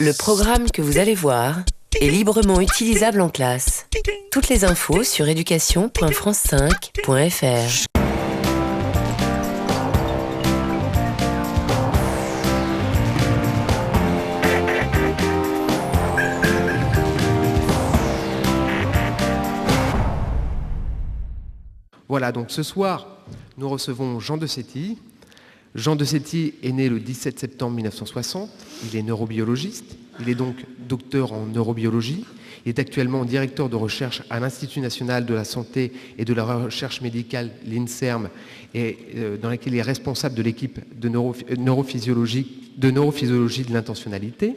Le programme que vous allez voir est librement utilisable en classe. Toutes les infos sur éducation.france5.fr. Voilà, donc ce soir, nous recevons Jean de Séty. Jean de Séty est né le 17 septembre 1960. Il est neurobiologiste. Il est donc docteur en neurobiologie. Il est actuellement directeur de recherche à l'Institut national de la santé et de la recherche médicale, l'INSERM, dans laquelle il est responsable de l'équipe de neurophysiologie de l'intentionnalité.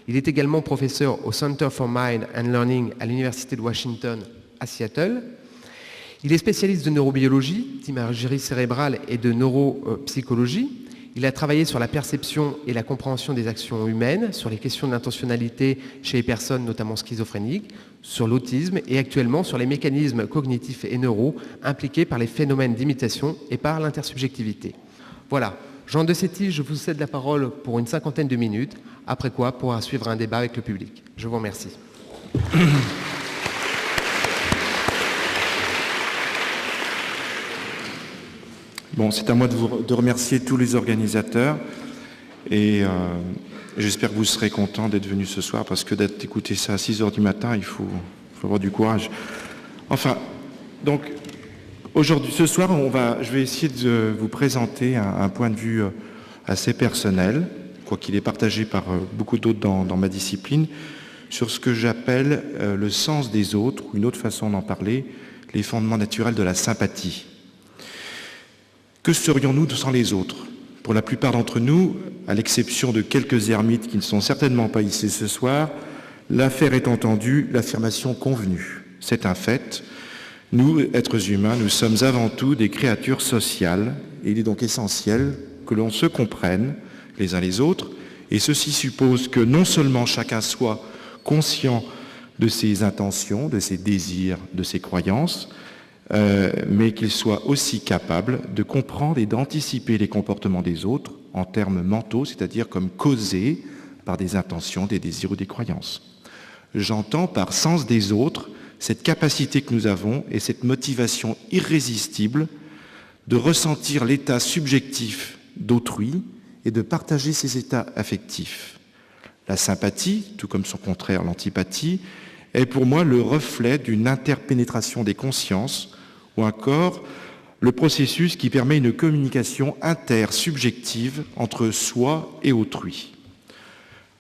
Il est également professeur au Center for Mind and Learning à l'Université de Washington à Seattle. Il est spécialiste de neurobiologie, d'imagerie cérébrale et de neuropsychologie. Il a travaillé sur la perception et la compréhension des actions humaines, sur les questions de l'intentionnalité chez les personnes notamment schizophréniques, sur l'autisme et actuellement sur les mécanismes cognitifs et neuro impliqués par les phénomènes d'imitation et par l'intersubjectivité. Voilà, Jean de Séty, je vous cède la parole pour une 50aine de minutes, après quoi pourra suivre un débat avec le public. Je vous remercie. Bon, c'est à moi de remercier tous les organisateurs et j'espère que vous serez contents d'être venus ce soir parce que d'être écouté ça à 6h du matin, il faut avoir du courage. Enfin, donc aujourd'hui, ce soir, je vais essayer de vous présenter un point de vue assez personnel, quoiqu'il est partagé par beaucoup d'autres dans ma discipline, sur ce que j'appelle le sens des autres, ou une autre façon d'en parler, les fondements naturels de la sympathie. Que serions-nous sans les autres? Pour la plupart d'entre nous, à l'exception de quelques ermites qui ne sont certainement pas ici ce soir, l'affaire est entendue, l'affirmation convenue. C'est un fait. Nous, êtres humains, nous sommes avant tout des créatures sociales et il est donc essentiel que l'on se comprenne les uns les autres et ceci suppose que non seulement chacun soit conscient de ses intentions, de ses désirs, de ses croyances, mais qu'il soit aussi capable de comprendre et d'anticiper les comportements des autres en termes mentaux, c'est-à-dire comme causés par des intentions, des désirs ou des croyances. J'entends par sens des autres cette capacité que nous avons et cette motivation irrésistible de ressentir l'état subjectif d'autrui et de partager ses états affectifs. La sympathie, tout comme son contraire, l'antipathie, est pour moi le reflet d'une interpénétration des consciences ou encore le processus qui permet une communication intersubjective entre soi et autrui.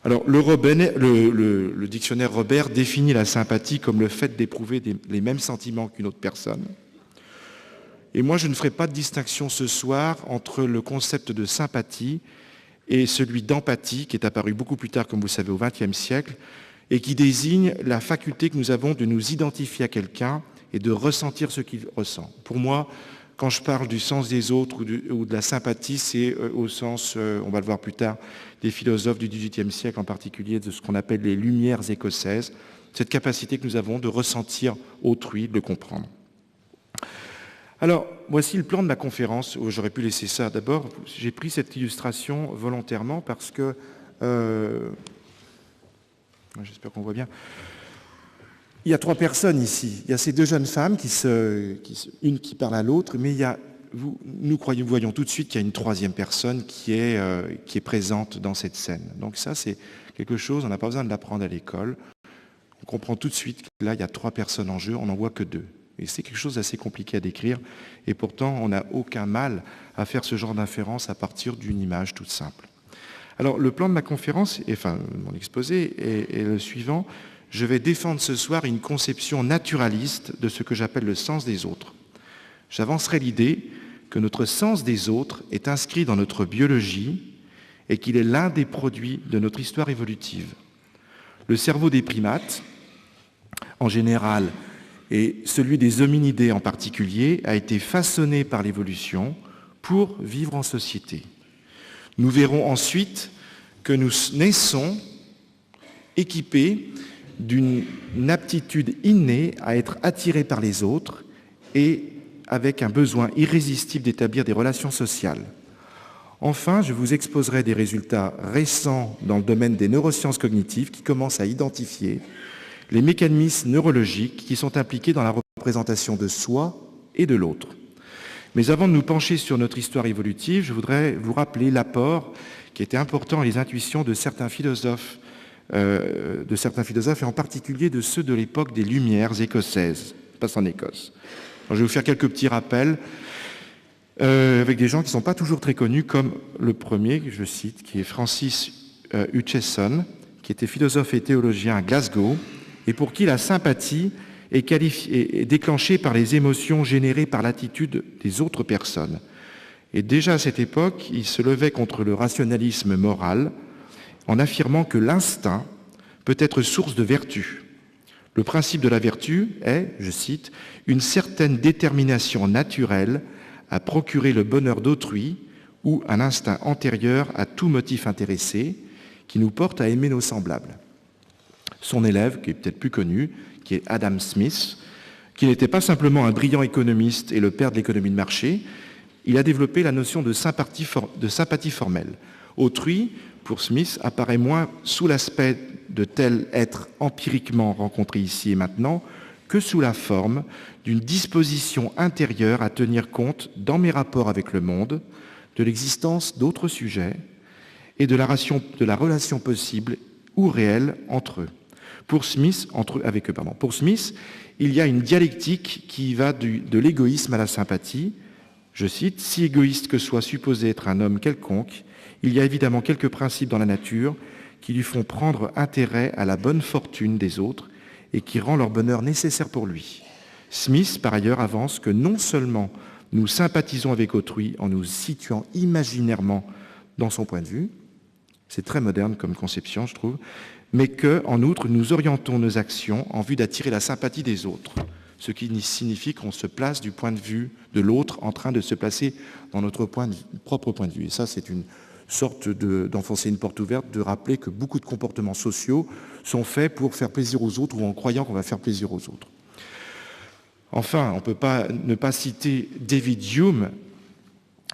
Alors, le dictionnaire Robert définit la sympathie comme le fait d'éprouver les mêmes sentiments qu'une autre personne. Et moi, je ne ferai pas de distinction ce soir entre le concept de sympathie et celui d'empathie, qui est apparu beaucoup plus tard, comme vous le savez, au XXe siècle, et qui désigne la faculté que nous avons de nous identifier à quelqu'un et de ressentir ce qu'il ressent. Pour moi, quand je parle du sens des autres ou de la sympathie, c'est au sens, on va le voir plus tard, des philosophes du XVIIIe siècle, en particulier de ce qu'on appelle les Lumières écossaises, cette capacité que nous avons de ressentir autrui, de le comprendre. Alors, voici le plan de ma conférence. J'aurais pu laisser ça d'abord. J'ai pris cette illustration volontairement parce que... j'espère qu'on voit bien. Il y a 3 personnes ici. Il y a ces 2 jeunes femmes, une qui parle à l'autre, mais nous voyons tout de suite qu'il y a une 3e personne qui est présente dans cette scène. Donc ça, c'est quelque chose, on n'a pas besoin de l'apprendre à l'école. On comprend tout de suite que là, il y a 3 personnes en jeu, on n'en voit que 2. Et c'est quelque chose d'assez compliqué à décrire, et pourtant, on n'a aucun mal à faire ce genre d'inférence à partir d'une image toute simple. Alors, le plan de ma conférence, enfin, mon exposé, est le suivant. Je vais défendre ce soir une conception naturaliste de ce que j'appelle le sens des autres. J'avancerai l'idée que notre sens des autres est inscrit dans notre biologie et qu'il est l'un des produits de notre histoire évolutive. Le cerveau des primates, en général, et celui des hominidés en particulier, a été façonné par l'évolution pour vivre en société. Nous verrons ensuite que nous naissons équipés d'une aptitude innée à être attirés par les autres et avec un besoin irrésistible d'établir des relations sociales. Enfin, je vous exposerai des résultats récents dans le domaine des neurosciences cognitives qui commencent à identifier les mécanismes neurologiques qui sont impliqués dans la représentation de soi et de l'autre. Mais avant de nous pencher sur notre histoire évolutive, je voudrais vous rappeler l'apport qui était important et les intuitions de certains philosophes et en particulier de ceux de l'époque des Lumières écossaises, passe en Écosse. Alors, je vais vous faire quelques petits rappels avec des gens qui ne sont pas toujours très connus, comme le premier, que je cite, qui est Francis Hutcheson, qui était philosophe et théologien à Glasgow, et pour qui la sympathie est déclenchée par les émotions générées par l'attitude des autres personnes. Et déjà à cette époque, il se levait contre le rationalisme moral en affirmant que l'instinct peut être source de vertu. Le principe de la vertu est, je cite, « une certaine détermination naturelle à procurer le bonheur d'autrui ou un instinct antérieur à tout motif intéressé qui nous porte à aimer nos semblables. » Son élève, qui est peut-être plus connu, qui est Adam Smith, qui n'était pas simplement un brillant économiste et le père de l'économie de marché, il a développé la notion de sympathie formelle. Autrui, pour Smith, apparaît moins sous l'aspect de tel être empiriquement rencontré ici et maintenant que sous la forme d'une disposition intérieure à tenir compte, dans mes rapports avec le monde, de l'existence d'autres sujets et de la relation possible ou réelle entre eux. Pour Smith, il y a une dialectique qui va de l'égoïsme à la sympathie. Je cite, « Si égoïste que soit supposé être un homme quelconque, il y a évidemment quelques principes dans la nature qui lui font prendre intérêt à la bonne fortune des autres et qui rend leur bonheur nécessaire pour lui. » Smith, par ailleurs, avance que non seulement nous sympathisons avec autrui en nous situant imaginairement dans son point de vue, c'est très moderne comme conception, je trouve, mais qu'en outre, nous orientons nos actions en vue d'attirer la sympathie des autres, ce qui signifie qu'on se place du point de vue de l'autre en train de se placer dans notre propre point de vue. Et ça, c'est une sorte d'enfoncer une porte ouverte, de rappeler que beaucoup de comportements sociaux sont faits pour faire plaisir aux autres ou en croyant qu'on va faire plaisir aux autres. Enfin, on ne peut pas ne pas citer David Hume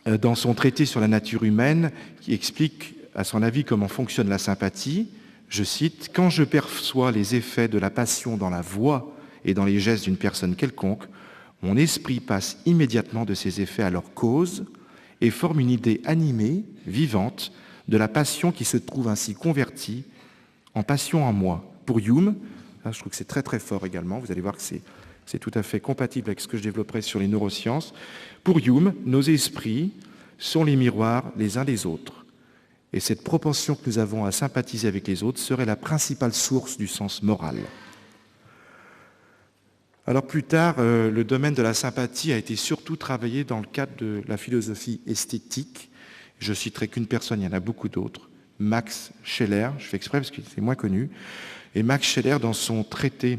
dans son traité sur la nature humaine qui explique, à son avis, comment fonctionne la sympathie. Je cite, « Quand je perçois les effets de la passion dans la voix et dans les gestes d'une personne quelconque, mon esprit passe immédiatement de ces effets à leur cause et forme une idée animée, vivante, de la passion qui se trouve ainsi convertie en passion en moi. » Pour Hume, là, je trouve que c'est très très fort également, vous allez voir que c'est tout à fait compatible avec ce que je développerai sur les neurosciences. Pour Hume, nos esprits sont les miroirs les uns des autres. Et cette propension que nous avons à sympathiser avec les autres serait la principale source du sens moral. Alors plus tard, le domaine de la sympathie a été surtout travaillé dans le cadre de la philosophie esthétique. Je citerai qu'une personne, il y en a beaucoup d'autres, Max Scheler, je fais exprès parce que c'est moins connu. Et Max Scheler, dans son traité,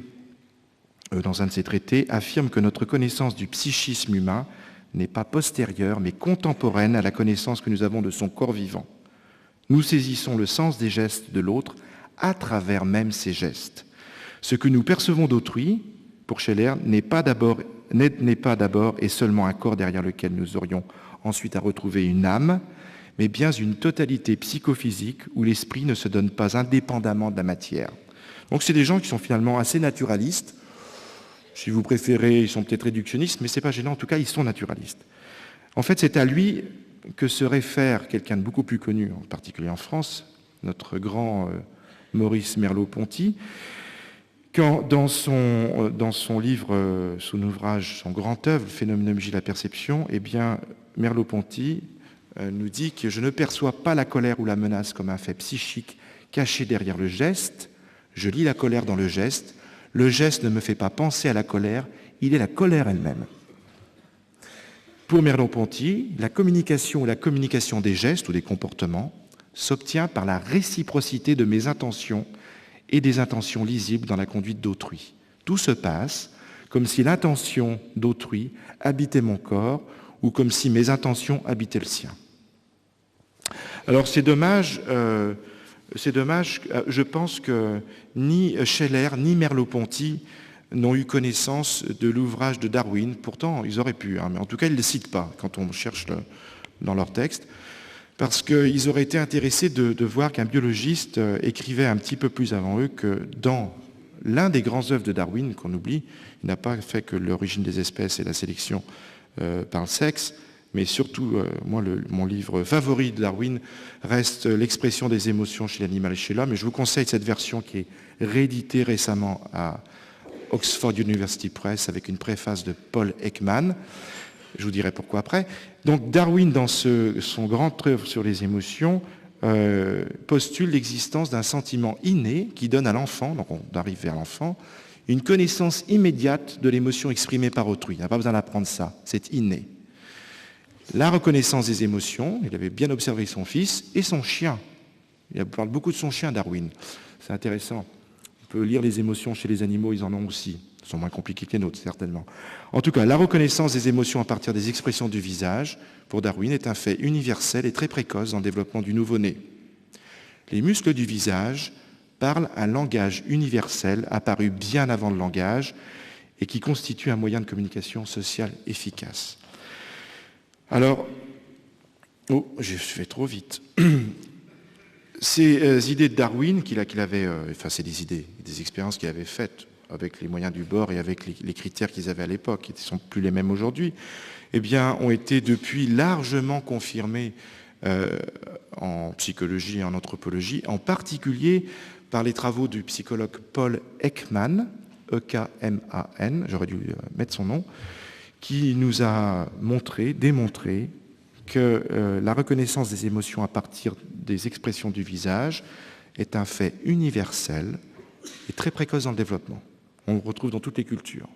dans un de ses traités, affirme que notre connaissance du psychisme humain n'est pas postérieure, mais contemporaine à la connaissance que nous avons de son corps vivant. Nous saisissons le sens des gestes de l'autre à travers même ces gestes. Ce que nous percevons d'autrui, pour Scheler, n'est pas d'abord et seulement un corps derrière lequel nous aurions ensuite à retrouver une âme, mais bien une totalité psychophysique où l'esprit ne se donne pas indépendamment de la matière. Donc c'est des gens qui sont finalement assez naturalistes. Si vous préférez, ils sont peut-être réductionnistes, mais ce n'est pas gênant, en tout cas, ils sont naturalistes. En fait, c'est à lui que se réfère quelqu'un de beaucoup plus connu, en particulier en France, notre grand Maurice Merleau-Ponty, quand dans son livre, son ouvrage, son grand œuvre, Phénoménologie de la perception, eh bien, Merleau-Ponty nous dit que je ne perçois pas la colère ou la menace comme un fait psychique caché derrière le geste, je lis la colère dans le geste ne me fait pas penser à la colère, il est la colère elle-même. Pour Merleau-Ponty, la communication ou la communication des gestes ou des comportements s'obtient par la réciprocité de mes intentions et des intentions lisibles dans la conduite d'autrui. Tout se passe comme si l'intention d'autrui habitait mon corps ou comme si mes intentions habitaient le sien. Alors c'est dommage, je pense que ni Scheler ni Merleau-Ponty n'ont eu connaissance de l'ouvrage de Darwin. Pourtant, ils auraient pu, mais en tout cas, ils ne le citent pas quand on cherche dans leur texte. parce qu'ils auraient été intéressés de voir qu'un biologiste écrivait un petit peu plus avant eux que dans l'un des grands œuvres de Darwin, qu'on oublie, il n'a pas fait que l'origine des espèces et la sélection par le sexe, mais surtout, moi, mon livre favori de Darwin reste l'expression des émotions chez l'animal et chez l'homme. Et je vous conseille cette version qui est rééditée récemment à Oxford University Press avec une préface de Paul Ekman. Je vous dirai pourquoi après. Donc Darwin, dans son grand œuvre sur les émotions, postule l'existence d'un sentiment inné qui donne à l'enfant, donc on arrive vers l'enfant, une connaissance immédiate de l'émotion exprimée par autrui. Il n'a pas besoin d'apprendre ça, c'est inné. La reconnaissance des émotions, il avait bien observé son fils et son chien. Il parle beaucoup de son chien, Darwin. C'est intéressant. On peut lire les émotions chez les animaux, ils en ont aussi. Ils sont moins compliqués que les nôtres, certainement. En tout cas, la reconnaissance des émotions à partir des expressions du visage, pour Darwin, est un fait universel et très précoce dans le développement du nouveau-né. Les muscles du visage parlent un langage universel apparu bien avant le langage et qui constitue un moyen de communication sociale efficace. Alors, je fais trop vite. Ces idées de Darwin qu'il avait, c'est des idées, des expériences qu'il avait faites avec les moyens du bord et avec les critères qu'ils avaient à l'époque, qui ne sont plus les mêmes aujourd'hui, eh bien, ont été depuis largement confirmées en psychologie et en anthropologie, en particulier par les travaux du psychologue Paul Ekman, E-K-M-A-N, j'aurais dû mettre son nom, qui nous a démontré que la reconnaissance des émotions à partir des expressions du visage est un fait universel et très précoce dans le développement. On le retrouve dans toutes les cultures.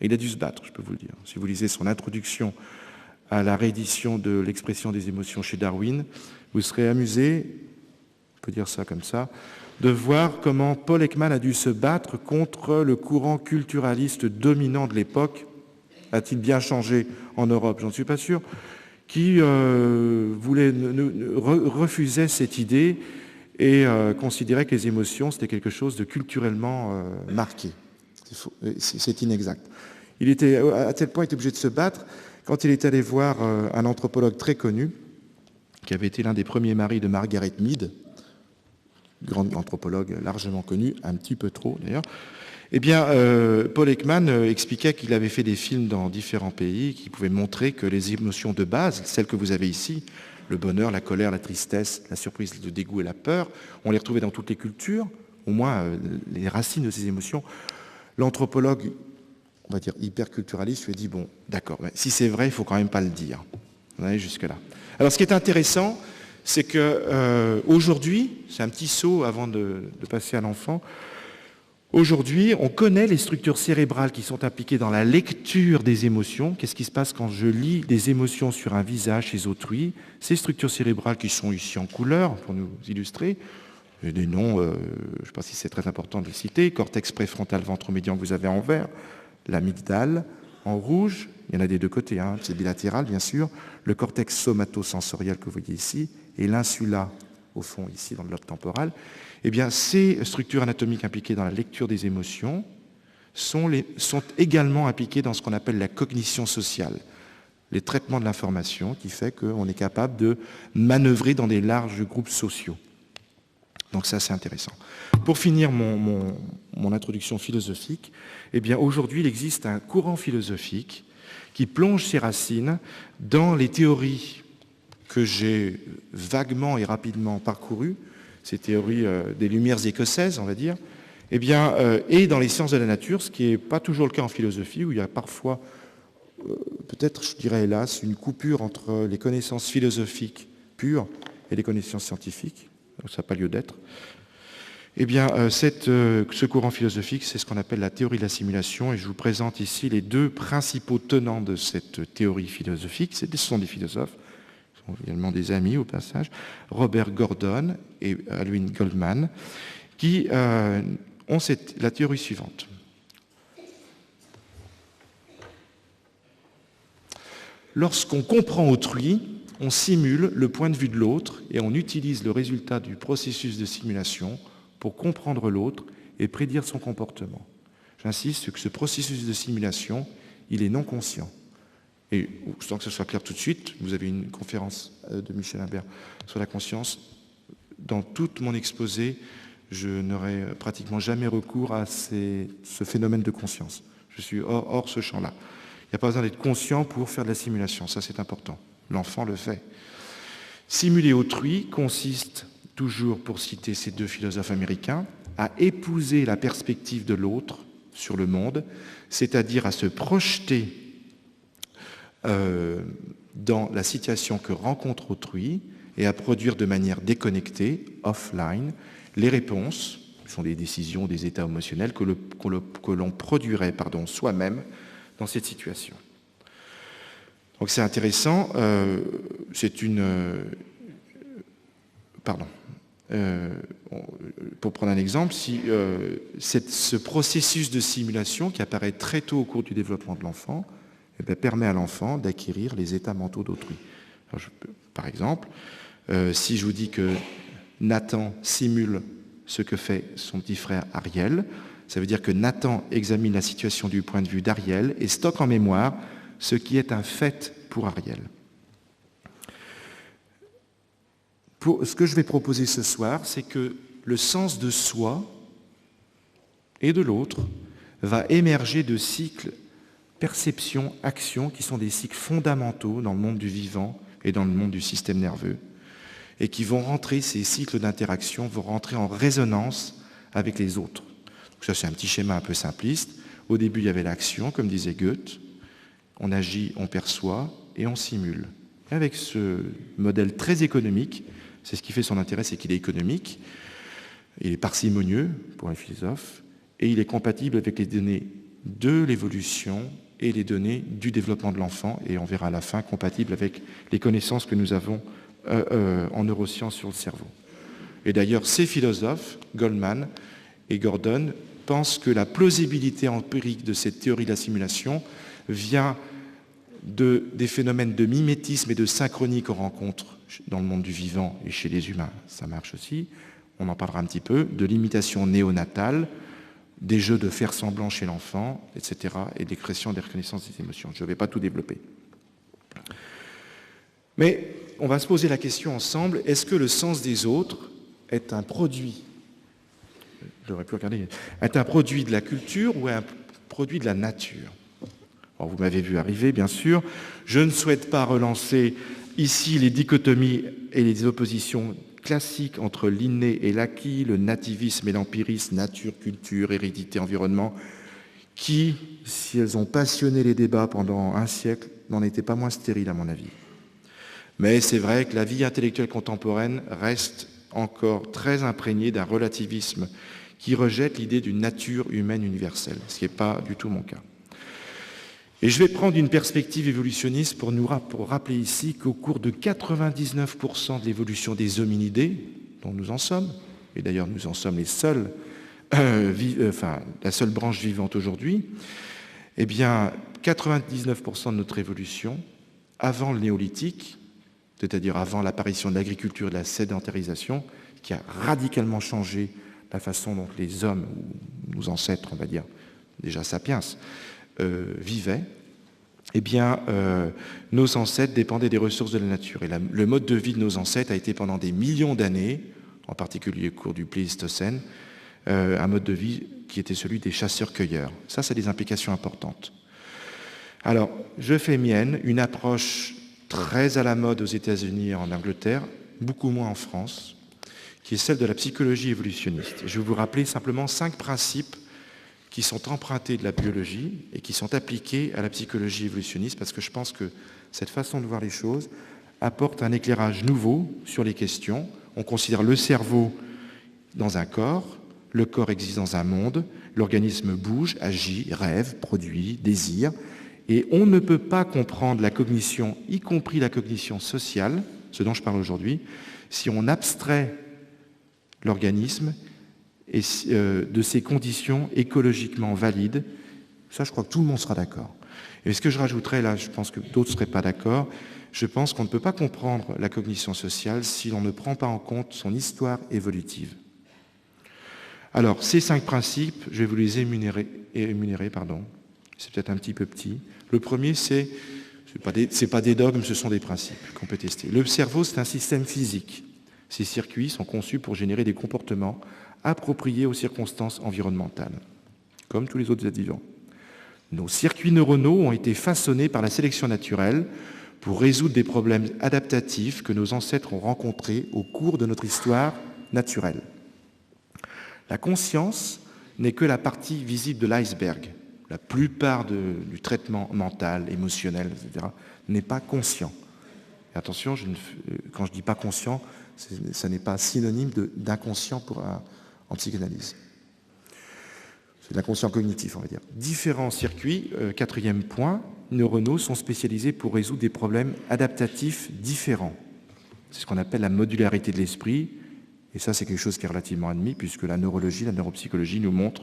Et il a dû se battre, je peux vous le dire. Si vous lisez son introduction à la réédition de l'expression des émotions chez Darwin, vous serez amusé, on peut dire ça comme ça, de voir comment Paul Ekman a dû se battre contre le courant culturaliste dominant de l'époque. A-t-il bien changé en Europe? J'en suis pas sûr. Qui refusait cette idée et considérait que les émotions, c'était quelque chose de culturellement marqué. C'est inexact. Il était, à tel point, il était obligé de se battre quand il est allé voir un anthropologue très connu, qui avait été l'un des premiers maris de Margaret Mead, grande anthropologue largement connue, un petit peu trop d'ailleurs. Eh bien, Paul Ekman expliquait qu'il avait fait des films dans différents pays qui pouvaient montrer que les émotions de base, celles que vous avez ici, le bonheur, la colère, la tristesse, la surprise, le dégoût et la peur, on les retrouvait dans toutes les cultures, au moins les racines de ces émotions. L'anthropologue, on va dire hyperculturaliste, lui a dit, bon, d'accord, si c'est vrai, il ne faut quand même pas le dire. On est jusque-là. Alors, ce qui est intéressant, c'est qu'aujourd'hui, c'est un petit saut avant de passer à l'enfant. Aujourd'hui, on connaît les structures cérébrales qui sont impliquées dans la lecture des émotions. Qu'est-ce qui se passe quand je lis des émotions sur un visage chez autrui? Ces structures cérébrales qui sont ici en couleur, pour nous illustrer, et des noms, je ne sais pas si c'est très important de les citer, cortex préfrontal ventromédian que vous avez en vert, l'amygdale en rouge, il y en a des deux côtés, hein, c'est bilatéral bien sûr, le cortex somatosensoriel que vous voyez ici, et l'insula au fond ici dans le lobe temporal. Eh bien, ces structures anatomiques impliquées dans la lecture des émotions sont également impliquées dans ce qu'on appelle la cognition sociale, les traitements de l'information qui fait qu'on est capable de manœuvrer dans des larges groupes sociaux. Donc ça, c'est intéressant. Pour finir mon introduction philosophique, eh bien, aujourd'hui, il existe un courant philosophique qui plonge ses racines dans les théories que j'ai vaguement et rapidement parcourues, ces théories des Lumières écossaises, on va dire, eh bien, et dans les sciences de la nature, ce qui n'est pas toujours le cas en philosophie, où il y a parfois, peut-être, je dirais hélas, une coupure entre les connaissances philosophiques pures et les connaissances scientifiques, ça n'a pas lieu d'être. Eh bien, ce courant philosophique, c'est ce qu'on appelle la théorie de la simulation, et je vous présente ici les deux principaux tenants de cette théorie philosophique. Ce sont des philosophes, également des amis au passage, Robert Gordon et Alwyn Goldman, qui ont la théorie suivante. Lorsqu'on comprend autrui, on simule le point de vue de l'autre et on utilise le résultat du processus de simulation pour comprendre l'autre et prédire son comportement. J'insiste que ce processus de simulation, il est non conscient. Et sans que ce soit clair tout de suite, vous avez une conférence de Michel Imbert sur la conscience. Dans tout mon exposé, je n'aurai pratiquement jamais recours à ce phénomène de conscience. Je suis hors ce champ-là. Il n'y a pas besoin d'être conscient pour faire de la simulation, ça c'est important. L'enfant le fait. Simuler autrui consiste, toujours pour citer ces deux philosophes américains, à épouser la perspective de l'autre sur le monde, c'est-à-dire à se projeter dans la situation que rencontre autrui et à produire de manière déconnectée, offline, les réponses, qui sont des décisions, des états émotionnels que l'on produirait soi-même dans cette situation. Donc c'est intéressant, pour prendre un exemple, ce processus de simulation qui apparaît très tôt au cours du développement de l'enfant permet à l'enfant d'acquérir les états mentaux d'autrui. Par exemple, si je vous dis que Nathan simule ce que fait son petit frère Ariel, ça veut dire que Nathan examine la situation du point de vue d'Ariel et stocke en mémoire ce qui est un fait pour Ariel. Ce que je vais proposer ce soir, c'est que le sens de soi et de l'autre va émerger de cycles perception-action qui sont des cycles fondamentaux dans le monde du vivant et dans le monde du système nerveux et qui vont rentrer, ces cycles d'interaction vont rentrer en résonance avec les autres. Donc ça c'est un petit schéma un peu simpliste. Au début il y avait l'action, comme disait Goethe, on agit, on perçoit et on simule. Et avec ce modèle très économique, c'est ce qui fait son intérêt, c'est qu'il est économique, il est parcimonieux pour un philosophe, et il est compatible avec les données de l'évolution et les données du développement de l'enfant, et on verra à la fin compatible avec les connaissances que nous avons en neurosciences sur le cerveau. Et d'ailleurs, ces philosophes, Goldman et Gordon, pensent que la plausibilité empirique de cette théorie de la simulation vient des phénomènes de mimétisme et de synchronie qu'on rencontre dans le monde du vivant et chez les humains. Ça marche aussi, on en parlera un petit peu, de l'imitation néonatale, des jeux de faire semblant chez l'enfant, etc., et d'expression des reconnaissances des émotions. Je ne vais pas tout développer. Mais on va se poser la question ensemble, est-ce que le sens des autres est un produit, j'aurais pu regarder, est un produit de la culture ou un produit de la nature ? Alors, vous m'avez vu arriver, bien sûr. Je ne souhaite pas relancer ici les dichotomies et les oppositions classiques entre l'inné et l'acquis, le nativisme et l'empirisme, nature, culture, hérédité, environnement, qui, si elles ont passionné les débats pendant un siècle, n'en étaient pas moins stériles à mon avis. Mais c'est vrai que la vie intellectuelle contemporaine reste encore très imprégnée d'un relativisme qui rejette l'idée d'une nature humaine universelle, ce qui n'est pas du tout mon cas. Et je vais prendre une perspective évolutionniste pour rappeler ici qu'au cours de 99% de l'évolution des hominidés, dont nous en sommes, et d'ailleurs nous en sommes les seuls, la seule branche vivante aujourd'hui, eh bien 99% de notre évolution, avant le néolithique, c'est-à-dire avant l'apparition de l'agriculture et de la sédentarisation, qui a radicalement changé la façon dont les hommes, ou nos ancêtres, on va dire, déjà sapiens, vivaient, eh bien, nos ancêtres dépendaient des ressources de la nature. Et le mode de vie de nos ancêtres a été pendant des millions d'années, en particulier au cours du Pléistocène, un mode de vie qui était celui des chasseurs-cueilleurs. Ça, c'est des implications importantes. Alors, je fais mienne une approche très à la mode aux États-Unis et en Angleterre, beaucoup moins en France, qui est celle de la psychologie évolutionniste. Je vais vous rappeler simplement 5 principes qui sont empruntés de la biologie et qui sont appliqués à la psychologie évolutionniste, parce que je pense que cette façon de voir les choses apporte un éclairage nouveau sur les questions. On considère le cerveau dans un corps, le corps existe dans un monde, l'organisme bouge, agit, rêve, produit, désire, et on ne peut pas comprendre la cognition, y compris la cognition sociale, ce dont je parle aujourd'hui, si on abstrait l'organisme et de ces conditions écologiquement valides. Ça, je crois que tout le monde sera d'accord. Et ce que je rajouterais là, je pense que d'autres ne seraient pas d'accord, je pense qu'on ne peut pas comprendre la cognition sociale si l'on ne prend pas en compte son histoire évolutive. Alors, ces 5 principes, je vais vous les énumérer, c'est peut-être un petit peu petit. Le premier, c'est Ce n'est pas des dogmes, ce sont des principes qu'on peut tester. Le cerveau, c'est un système physique. Ces circuits sont conçus pour générer des comportements appropriés aux circonstances environnementales, comme tous les autres êtres vivants. Nos circuits neuronaux ont été façonnés par la sélection naturelle pour résoudre des problèmes adaptatifs que nos ancêtres ont rencontrés au cours de notre histoire naturelle. La conscience n'est que la partie visible de l'iceberg. La plupart du traitement mental, émotionnel, etc., n'est pas conscient. Et attention, quand je dis pas conscient, ça n'est pas synonyme d'inconscient en psychanalyse. C'est de l'inconscient cognitif, on va dire. Différents circuits, quatrième point, neuronaux sont spécialisés pour résoudre des problèmes adaptatifs différents. C'est ce qu'on appelle la modularité de l'esprit. Et ça, c'est quelque chose qui est relativement admis, puisque la neurologie, la neuropsychologie nous montre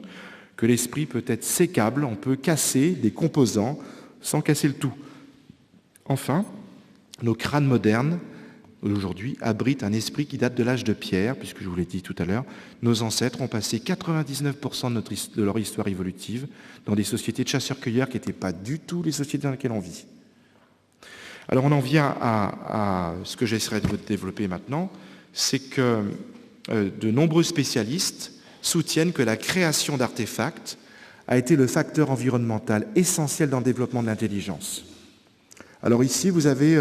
que l'esprit peut être sécable, on peut casser des composants sans casser le tout. Enfin, nos crânes modernes, aujourd'hui, abritent un esprit qui date de l'âge de pierre, puisque je vous l'ai dit tout à l'heure, nos ancêtres ont passé 99% de leur histoire évolutive dans des sociétés de chasseurs-cueilleurs qui n'étaient pas du tout les sociétés dans lesquelles on vit. Alors on en vient à ce que j'essaierai de développer maintenant, c'est que de nombreux spécialistes soutiennent que la création d'artefacts a été le facteur environnemental essentiel dans le développement de l'intelligence. Alors ici, vous avez,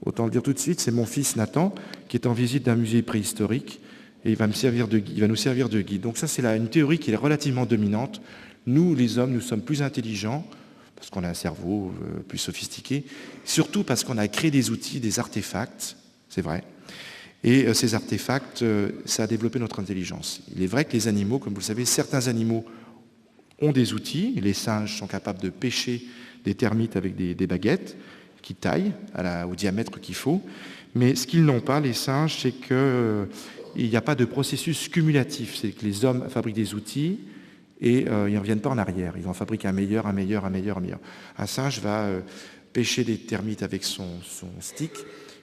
autant le dire tout de suite, c'est mon fils Nathan, qui est en visite d'un musée préhistorique, et il va nous servir de guide. Donc ça, c'est une théorie qui est relativement dominante. Nous, les hommes, nous sommes plus intelligents, parce qu'on a un cerveau plus sophistiqué, surtout parce qu'on a créé des outils, des artefacts, c'est vrai. Et ces artefacts, ça a développé notre intelligence. Il est vrai que les animaux, comme vous le savez, certains animaux ont des outils. Les singes sont capables de pêcher des termites avec des baguettes qui taillent au diamètre qu'il faut. Mais ce qu'ils n'ont pas, les singes, c'est qu'il n'y a pas de processus cumulatif. C'est que les hommes fabriquent des outils et ils ne reviennent pas en arrière. Ils vont fabriquer un meilleur. Un singe va pêcher des termites avec son stick.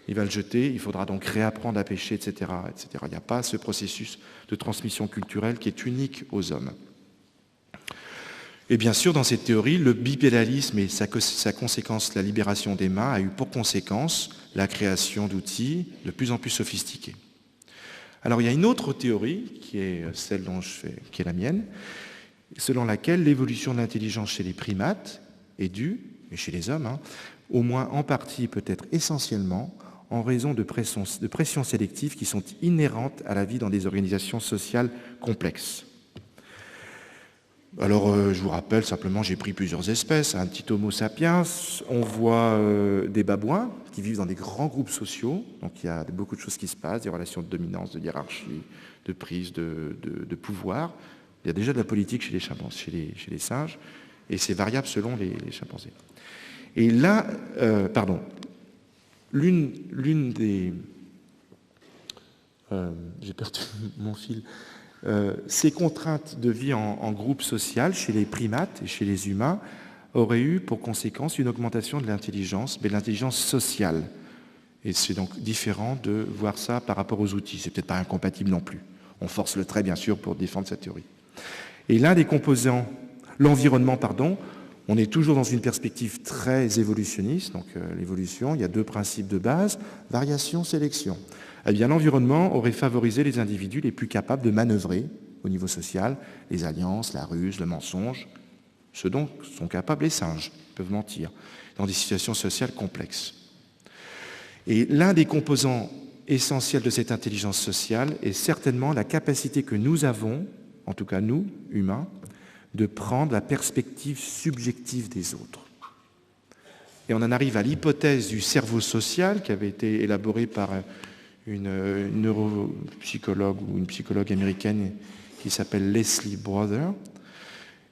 Il va le jeter, il faudra donc réapprendre à pêcher, etc., etc. Il n'y a pas ce processus de transmission culturelle qui est unique aux hommes. Et bien sûr, dans cette théorie, le bipédalisme et sa conséquence, la libération des mains, a eu pour conséquence la création d'outils de plus en plus sophistiqués. Alors il y a une autre théorie, qui est celle qui est la mienne, selon laquelle l'évolution de l'intelligence chez les primates est due, et chez les hommes, au moins en partie, peut-être essentiellement, en raison de pressions sélectives qui sont inhérentes à la vie dans des organisations sociales complexes. Alors, je vous rappelle simplement, j'ai pris plusieurs espèces. Un petit Homo sapiens, on voit des babouins qui vivent dans des grands groupes sociaux. Donc, il y a beaucoup de choses qui se passent, des relations de dominance, de hiérarchie, de prise de pouvoir. Il y a déjà de la politique chez les chimpanzés, chez les singes, et c'est variable selon les chimpanzés. Et là, l'une des... j'ai perdu mon fil. Ces contraintes de vie en groupe social chez les primates et chez les humains auraient eu pour conséquence une augmentation de l'intelligence, mais de l'intelligence sociale. Et c'est donc différent de voir ça par rapport aux outils. C'est peut-être pas incompatible non plus. On force le trait, bien sûr, pour défendre cette théorie. Et l'un des composants, l'environnement, on est toujours dans une perspective très évolutionniste, donc l'évolution, il y a deux principes de base, variation, sélection. Eh bien, l'environnement aurait favorisé les individus les plus capables de manœuvrer au niveau social, les alliances, la ruse, le mensonge, ce dont sont capables les singes, ils peuvent mentir, dans des situations sociales complexes. Et l'un des composants essentiels de cette intelligence sociale est certainement la capacité que nous avons, en tout cas nous, humains, de prendre la perspective subjective des autres. Et on en arrive à l'hypothèse du cerveau social qui avait été élaborée par une neuropsychologue ou une psychologue américaine qui s'appelle Leslie Brother.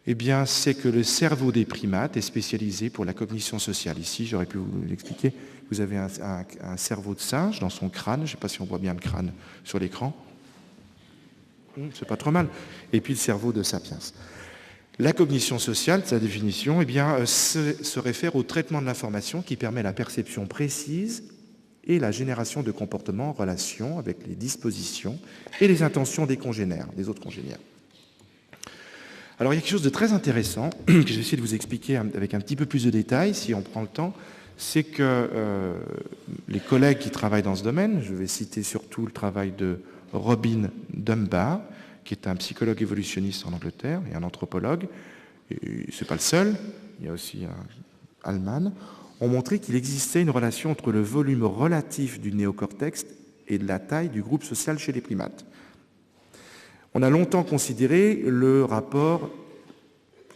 Eh bien, c'est que le cerveau des primates est spécialisé pour la cognition sociale. Ici, j'aurais pu vous l'expliquer. Vous avez un cerveau de singe dans son crâne. Je ne sais pas si on voit bien le crâne sur l'écran. C'est pas trop mal. Et puis le cerveau de sapiens. La cognition sociale, sa définition, se réfère au traitement de l'information qui permet la perception précise et la génération de comportements en relation avec les dispositions et les intentions des autres congénères. Alors il y a quelque chose de très intéressant que je vais essayer de vous expliquer avec un petit peu plus de détails, si on prend le temps, c'est que les collègues qui travaillent dans ce domaine, je vais citer surtout le travail de Robin Dunbar, qui est un psychologue évolutionniste en Angleterre et un anthropologue, et c'est pas le seul, il y a aussi Hallman, ont montré qu'il existait une relation entre le volume relatif du néocortex et de la taille du groupe social chez les primates. On a longtemps considéré le rapport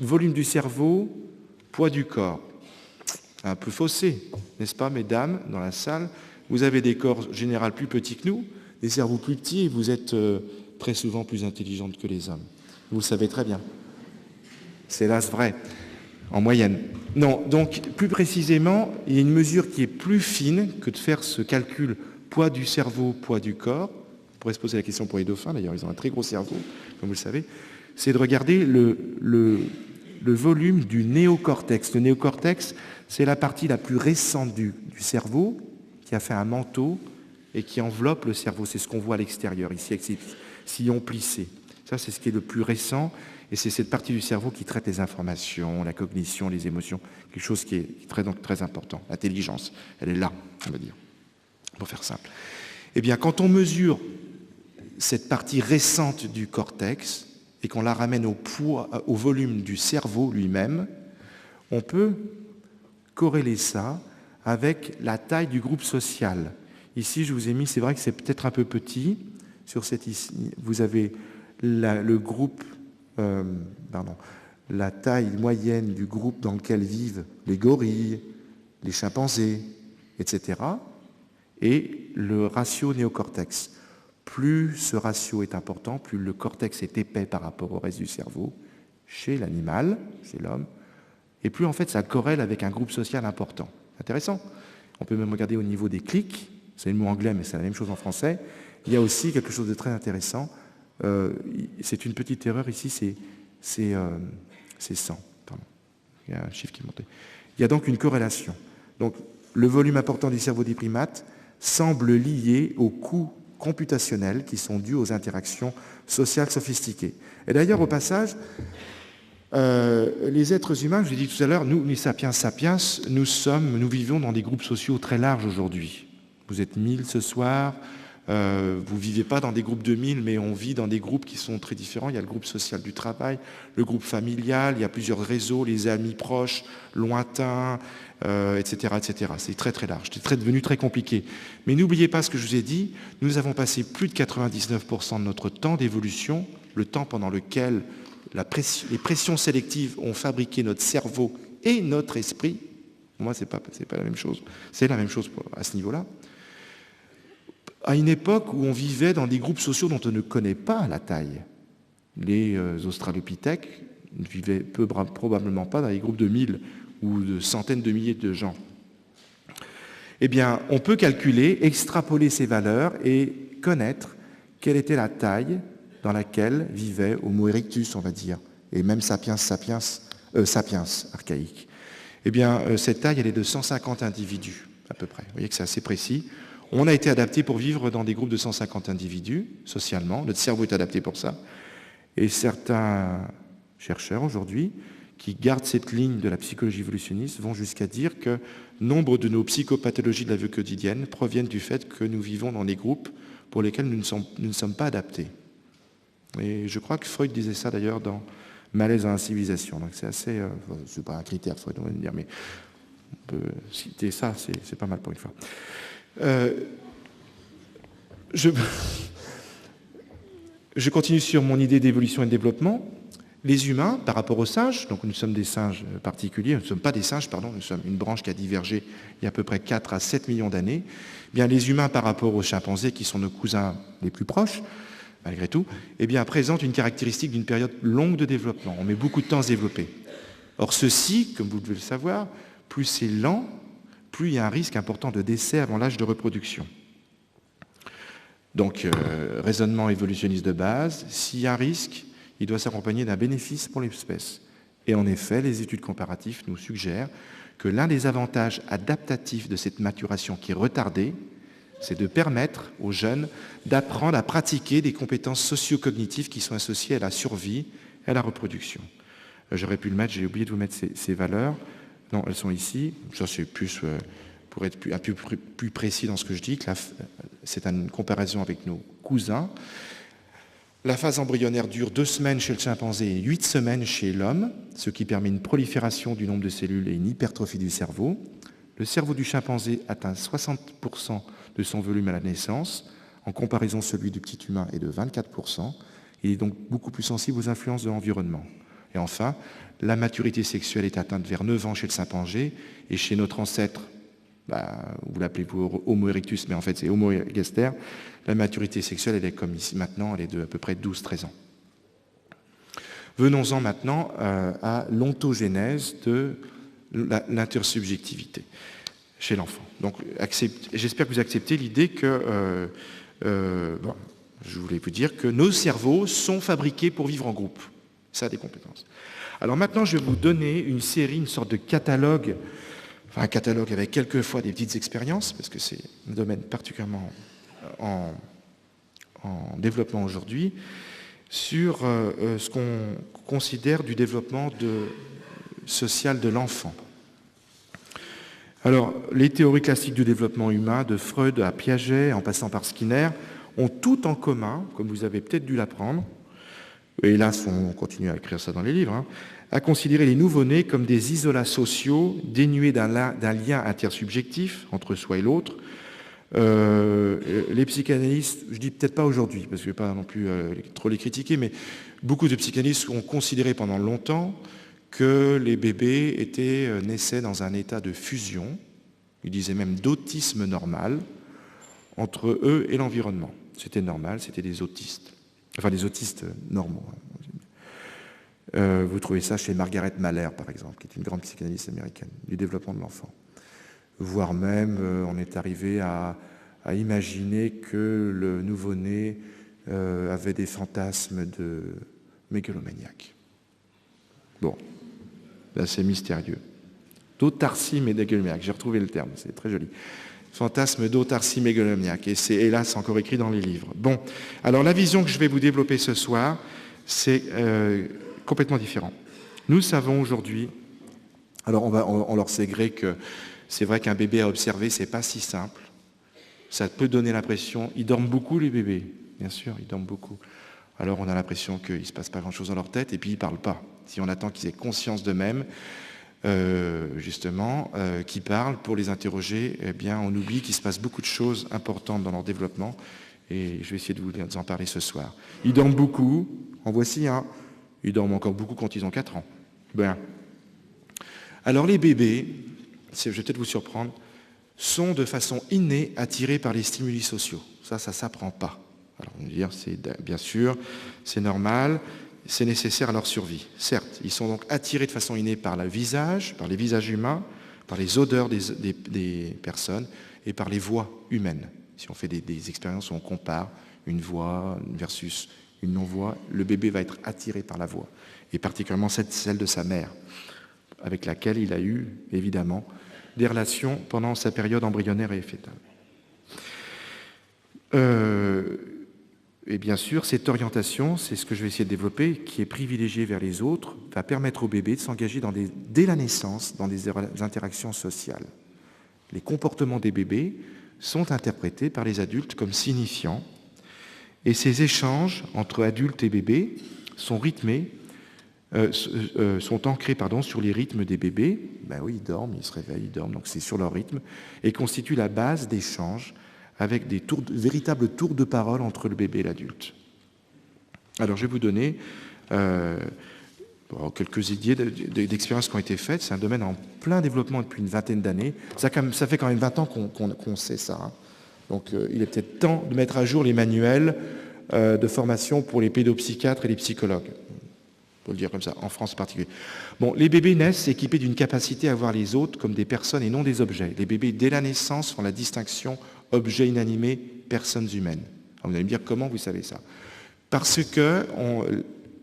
volume du cerveau, poids du corps. Un peu faussé, n'est-ce pas, mesdames, dans la salle? Vous avez des corps général plus petits que nous, des cerveaux plus petits, et vous êtes très souvent plus intelligentes que les hommes. Vous le savez très bien. C'est hélas vrai, en moyenne. Non, donc, plus précisément, il y a une mesure qui est plus fine que de faire ce calcul poids du cerveau, poids du corps. On pourrait se poser la question pour les dauphins, d'ailleurs, ils ont un très gros cerveau, comme vous le savez. C'est de regarder le volume du néocortex. Le néocortex, c'est la partie la plus récente du cerveau qui a fait un manteau et qui enveloppe le cerveau. C'est ce qu'on voit à l'extérieur, ici, avec ces sillons plissés. Ça, c'est ce qui est le plus récent, et c'est cette partie du cerveau qui traite les informations, la cognition, les émotions, quelque chose qui est très important. L'intelligence, elle est là, on va dire, pour faire simple. Eh bien, quand on mesure cette partie récente du cortex et qu'on la ramène au volume du cerveau lui-même, on peut corréler ça avec la taille du groupe social. Ici, je vous ai mis, c'est vrai que c'est peut-être un peu petit, sur cette ici, vous avez le groupe, la taille moyenne du groupe dans lequel vivent les gorilles, les chimpanzés, etc., et le ratio néocortex. Plus ce ratio est important, plus le cortex est épais par rapport au reste du cerveau, chez l'animal, chez l'homme, et plus en fait ça corrèle avec un groupe social important. Intéressant. On peut même regarder au niveau des clics, c'est le mot anglais mais c'est la même chose en français. Il y a aussi quelque chose de très intéressant, c'est une petite erreur ici, c'est 100. Pardon. Il y a un chiffre qui est monté. Il y a donc une corrélation. Donc le volume important du cerveau des primates semble lié aux coûts computationnels qui sont dus aux interactions sociales sophistiquées. Et d'ailleurs, au passage, les êtres humains, je l'ai dit tout à l'heure, nous, les sapiens sapiens, nous vivons dans des groupes sociaux très larges aujourd'hui. Vous êtes 1000 ce soir, vous ne vivez pas dans des groupes de 1000, mais on vit dans des groupes qui sont très différents. Il y a le groupe social du travail, le groupe familial, il y a plusieurs réseaux, les amis proches, lointains, etc., etc. C'est très très large, c'est devenu très compliqué. Mais n'oubliez pas ce que je vous ai dit, nous avons passé plus de 99% de notre temps d'évolution, le temps pendant lequel les pressions sélectives ont fabriqué notre cerveau et notre esprit. Pour moi, c'est pas la même chose. C'est la même chose à ce niveau-là. À une époque où on vivait dans des groupes sociaux dont on ne connaît pas la taille. Les australopithèques ne vivaient probablement pas dans des groupes de 1000 ou de centaines de milliers de gens. Eh bien, on peut calculer, extrapoler ces valeurs et connaître quelle était la taille dans laquelle vivait Homo erectus, on va dire, et même sapiens archaïque. Eh bien, cette taille, elle est de 150 individus, à peu près. Vous voyez que c'est assez précis. On a été adapté pour vivre dans des groupes de 150 individus, socialement. Notre cerveau est adapté pour ça. Et certains chercheurs, aujourd'hui, qui gardent cette ligne de la psychologie évolutionniste, vont jusqu'à dire que nombre de nos psychopathologies de la vie quotidienne proviennent du fait que nous vivons dans des groupes pour lesquels nous ne sommes pas adaptés. Et je crois que Freud disait ça d'ailleurs dans Malaise dans la civilisation. Donc c'est assez... c'est pas un critère, Freud, on va dire, mais on peut citer ça, c'est pas mal pour une fois. Je continue sur mon idée d'évolution et de développement. Les humains, par rapport aux singes, donc nous sommes des singes particuliers, nous ne sommes pas des singes, pardon, nous sommes une branche qui a divergé il y a à peu près 4 à 7 millions d'années. Bien, les humains, par rapport aux chimpanzés, qui sont nos cousins les plus proches, malgré tout, eh bien, présentent une caractéristique d'une période longue de développement. On met beaucoup de temps à se développer. Or, ceci, comme vous devez le savoir, plus c'est lent, plus il y a un risque important de décès avant l'âge de reproduction. Donc, raisonnement évolutionniste de base, s'il y a un risque, il doit s'accompagner d'un bénéfice pour l'espèce. Et en effet, les études comparatives nous suggèrent que l'un des avantages adaptatifs de cette maturation qui est retardée, c'est de permettre aux jeunes d'apprendre à pratiquer des compétences socio-cognitives qui sont associées à la survie et à la reproduction. J'aurais pu le mettre, j'ai oublié de vous mettre ces valeurs. Non, elles sont ici. Ça, c'est plus, pour être un peu plus précis dans ce que je dis, que c'est une comparaison avec nos cousins. La phase embryonnaire dure 2 semaines chez le chimpanzé et 8 semaines chez l'homme, ce qui permet une prolifération du nombre de cellules et une hypertrophie du cerveau. Le cerveau du chimpanzé atteint 60% de son volume à la naissance. En comparaison, celui du petit humain est de 24%. Il est donc beaucoup plus sensible aux influences de l'environnement. Et enfin, la maturité sexuelle est atteinte vers 9 ans chez le chimpanzé et chez notre ancêtre, vous l'appelez Homo erectus, mais en fait c'est Homo ergaster, la maturité sexuelle, elle est comme ici maintenant, elle est de à peu près 12-13 ans. Venons-en maintenant à l'ontogénèse de l'intersubjectivité chez l'enfant. Donc j'espère que vous acceptez l'idée que, je voulais vous dire que nos cerveaux sont fabriqués pour vivre en groupe. Ça a des compétences. Alors maintenant, je vais vous donner une série, une sorte de catalogue, enfin un catalogue avec quelquefois des petites expériences, parce que c'est un domaine particulièrement en développement aujourd'hui, sur ce qu'on considère du développement social de l'enfant. Alors, les théories classiques du développement humain, de Freud à Piaget, en passant par Skinner, ont tout en commun, comme vous avez peut-être dû l'apprendre, et hélas, on continue à écrire ça dans les livres, à considérer les nouveau-nés comme des isolats sociaux dénués d'un lien intersubjectif entre soi et l'autre. Les psychanalystes, je dis peut-être pas aujourd'hui, parce que je ne vais pas non plus trop les critiquer, mais beaucoup de psychanalystes ont considéré pendant longtemps que les bébés naissaient dans un état de fusion, ils disaient même d'autisme normal, entre eux et l'environnement. C'était normal, c'était des autistes. Enfin, des autistes normaux. Vous trouvez ça chez Margaret Mahler, par exemple, qui est une grande psychanalyste américaine, du développement de l'enfant. Voire même, on est arrivé à imaginer que le nouveau-né avait des fantasmes de mégalomaniaque. Bon, là c'est mystérieux. D'autarcie mégalomaniaque, j'ai retrouvé le terme, c'est très joli. Fantasme d'autarcie mégalomaniaque, et c'est hélas encore écrit dans les livres. Bon, alors la vision que je vais vous développer ce soir, c'est complètement différent. Nous savons aujourd'hui, alors on leur sait gré que c'est vrai qu'un bébé à observer, c'est pas si simple. Ça peut donner l'impression, ils dorment beaucoup les bébés, bien sûr, ils dorment beaucoup. Alors on a l'impression qu'il ne se passe pas grand-chose dans leur tête, et puis ils ne parlent pas. Si on attend qu'ils aient conscience d'eux-mêmes, qui parlent pour les interroger, eh bien, on oublie qu'il se passe beaucoup de choses importantes dans leur développement, et je vais essayer de vous en parler ce soir. Ils dorment beaucoup, en voici un. Ils dorment encore beaucoup quand ils ont 4 ans. Bien. Alors les bébés, je vais peut-être vous surprendre, sont de façon innée attirés par les stimuli sociaux. Ça s'apprend pas. Alors on va dire, bien sûr, c'est normal. C'est nécessaire à leur survie. Certes, ils sont donc attirés de façon innée par le visage, par les visages humains, par les odeurs des personnes et par les voix humaines. Si on fait des expériences où on compare une voix versus une non-voix, le bébé va être attiré par la voix, et particulièrement celle de sa mère, avec laquelle il a eu, évidemment, des relations pendant sa période embryonnaire et fétale. Et bien sûr, cette orientation, c'est ce que je vais essayer de développer, qui est privilégiée vers les autres, va permettre au bébé de s'engager dès la naissance dans des interactions sociales. Les comportements des bébés sont interprétés par les adultes comme signifiants, et ces échanges entre adultes et bébés sont ancrés sur les rythmes des bébés. Ben oui, ils dorment, ils se réveillent, ils dorment, donc c'est sur leur rythme, et constituent la base d'échanges avec des véritables tours de parole entre le bébé et l'adulte. Alors, je vais vous donner quelques idées d'expériences qui ont été faites. C'est un domaine en plein développement depuis une vingtaine d'années. Ça fait quand même 20 ans qu'on sait ça. Hein. Donc, il est peut-être temps de mettre à jour les manuels de formation pour les pédopsychiatres et les psychologues. Faut le dire comme ça, en France en particulier. Bon, les bébés naissent équipés d'une capacité à voir les autres comme des personnes et non des objets. Les bébés, dès la naissance, font la distinction objets inanimés, personnes humaines. Alors vous allez me dire comment vous savez ça? Parce que,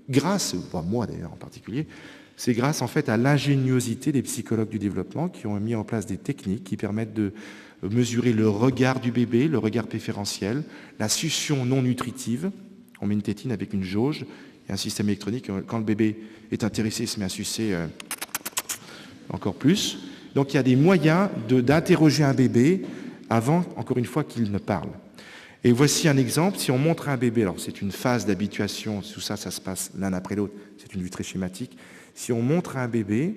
grâce, moi d'ailleurs en particulier, c'est grâce en fait à l'ingéniosité des psychologues du développement qui ont mis en place des techniques qui permettent de mesurer le regard du bébé, le regard préférentiel, la succion non nutritive. On met une tétine avec une jauge et un système électronique. Quand le bébé est intéressé, il se met à sucer encore plus. Donc il y a des moyens d'interroger un bébé avant, encore une fois, qu'il ne parle. Et voici un exemple. Si on montre un bébé, alors c'est une phase d'habituation, tout ça, ça se passe l'un après l'autre, c'est une vue très schématique. Si on montre à un bébé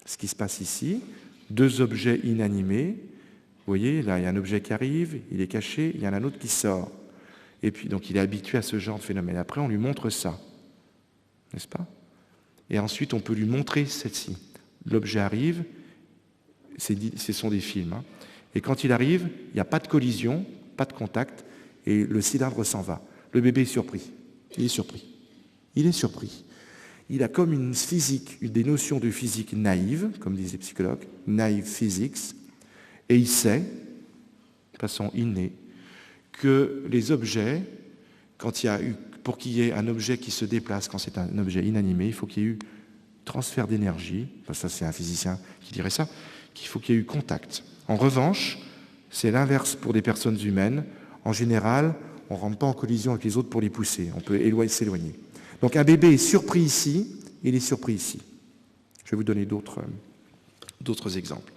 ce qui se passe ici, deux objets inanimés, vous voyez, là il y a un objet qui arrive, il est caché, il y en a un autre qui sort. Et puis donc il est habitué à ce genre de phénomène. Après on lui montre ça, n'est-ce pas? Et ensuite on peut lui montrer celle-ci. L'objet arrive, ce sont des films, hein. Et quand il arrive, il n'y a pas de collision, pas de contact, et le cylindre s'en va. Le bébé est surpris. Il est surpris. Il est surpris. Il a comme une physique, des notions de physique naïve, comme disent les psychologues, naive physics, et il sait, de façon innée, que les objets, pour qu'il y ait un objet qui se déplace, quand c'est un objet inanimé, il faut qu'il y ait eu transfert d'énergie, ça c'est un physicien qui dirait ça, qu'il faut qu'il y ait eu contact. En revanche, c'est l'inverse pour des personnes humaines. En général, on ne rentre pas en collision avec les autres pour les pousser. On peut s'éloigner. Donc un bébé est surpris ici, il est surpris ici. Je vais vous donner d'autres exemples.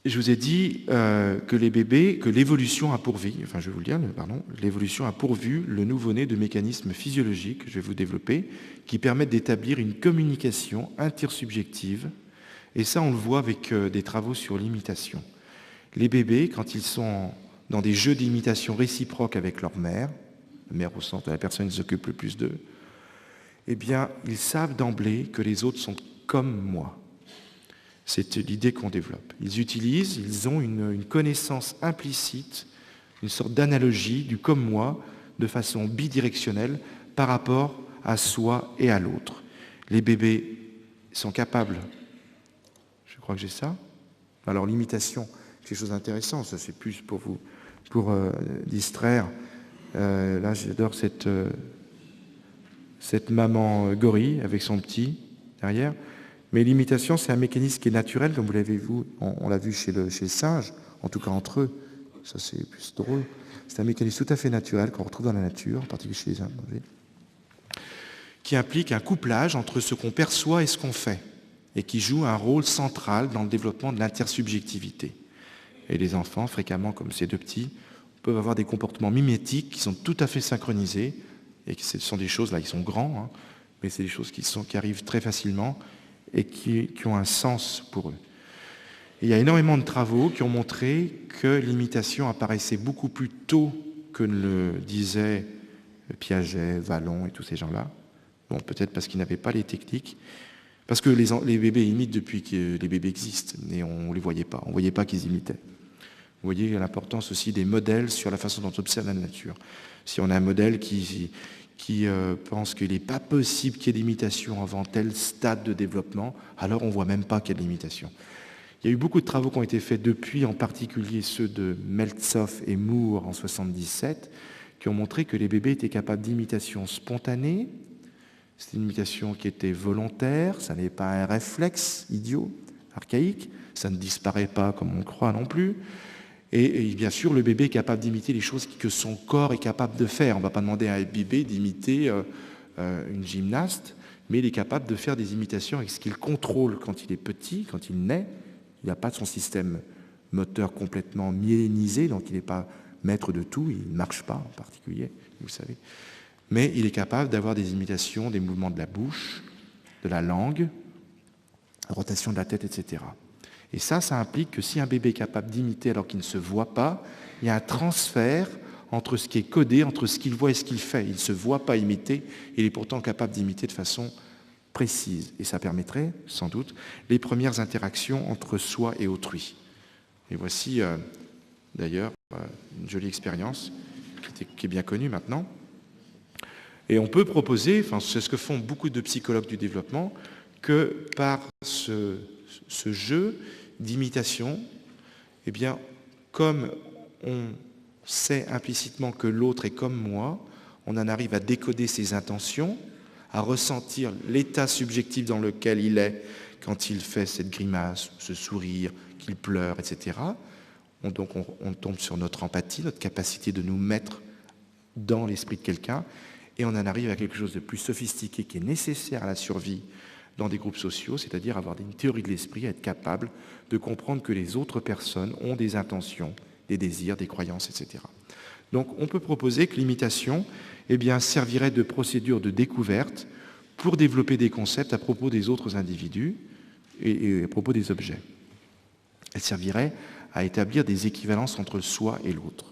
Je vous ai dit que les bébés, que l'évolution a pourvu, enfin je vais vous le dire, l'évolution a pourvu le nouveau-né de mécanismes physiologiques, je vais vous développer, qui permettent d'établir une communication intersubjective. Et ça, on le voit avec des travaux sur l'imitation. Les bébés, quand ils sont dans des jeux d'imitation réciproque avec leur mère, la mère au sens de la personne qui s'occupe le plus d'eux, eh bien, ils savent d'emblée que les autres sont comme moi. C'est l'idée qu'on développe. Ils ont une connaissance implicite, une sorte d'analogie du comme moi, de façon bidirectionnelle, par rapport à soi et à l'autre. Les bébés sont capables, je crois que j'ai ça, alors l'imitation, c'est quelque chose d'intéressant, ça c'est plus pour vous, pour distraire. Là j'adore cette maman gorille avec son petit derrière. Mais l'imitation, c'est un mécanisme qui est naturel, comme vous l'avez vu, on l'a vu chez le singe, en tout cas entre eux, ça c'est plus drôle. C'est un mécanisme tout à fait naturel qu'on retrouve dans la nature, en particulier chez les chimpanzés, qui implique un couplage entre ce qu'on perçoit et ce qu'on fait, et qui joue un rôle central dans le développement de l'intersubjectivité. Et les enfants, fréquemment, comme ces deux petits, peuvent avoir des comportements mimétiques qui sont tout à fait synchronisés, et ce sont des choses, là ils sont grands, hein, mais c'est des choses qui arrivent très facilement, et qui ont un sens pour eux. Et il y a énormément de travaux qui ont montré que l'imitation apparaissait beaucoup plus tôt que ne le disaient Piaget, Vallon et tous ces gens-là. Bon, peut-être parce qu'ils n'avaient pas les techniques, parce que les bébés imitent depuis que les bébés existent, mais on ne les voyait pas. On ne voyait pas qu'ils imitaient. Vous voyez l'importance aussi des modèles sur la façon dont on observe la nature. Si on a un modèle qui pense qu'il n'est pas possible qu'il y ait d'imitation avant tel stade de développement, alors on ne voit même pas qu'il y a de l'imitation. Il y a eu beaucoup de travaux qui ont été faits depuis, en particulier ceux de Meltzoff et Moore en 1977, qui ont montré que les bébés étaient capables d'imitation spontanée. C'est une imitation qui était volontaire, ça n'est pas un réflexe idiot, archaïque, ça ne disparaît pas comme on croit non plus. Et bien sûr, le bébé est capable d'imiter les choses que son corps est capable de faire. On ne va pas demander à un bébé d'imiter une gymnaste, mais il est capable de faire des imitations avec ce qu'il contrôle quand il est petit, quand il naît. Il n'a pas son système moteur complètement myélinisé, donc il n'est pas maître de tout, il ne marche pas en particulier, vous savez. Mais il est capable d'avoir des imitations, des mouvements de la bouche, de la langue, la rotation de la tête, etc. Et ça implique que si un bébé est capable d'imiter alors qu'il ne se voit pas, il y a un transfert entre ce qui est codé, entre ce qu'il voit et ce qu'il fait. Il ne se voit pas imiter, il est pourtant capable d'imiter de façon précise. Et ça permettrait, sans doute, les premières interactions entre soi et autrui. Et voici, d'ailleurs, une jolie expérience qui est bien connue maintenant. Et on peut proposer, enfin c'est ce que font beaucoup de psychologues du développement, que par ce jeu d'imitation, eh bien, comme on sait implicitement que l'autre est comme moi, on en arrive à décoder ses intentions, à ressentir l'état subjectif dans lequel il est quand il fait cette grimace, ce sourire, qu'il pleure, etc. Donc on tombe sur notre empathie, notre capacité de nous mettre dans l'esprit de quelqu'un, et on en arrive à quelque chose de plus sophistiqué qui est nécessaire à la survie dans des groupes sociaux, c'est-à-dire avoir une théorie de l'esprit, être capable de comprendre que les autres personnes ont des intentions, des désirs, des croyances, etc. Donc on peut proposer que l'imitation servirait de procédure de découverte pour développer des concepts à propos des autres individus et à propos des objets. Elle servirait à établir des équivalences entre soi et l'autre.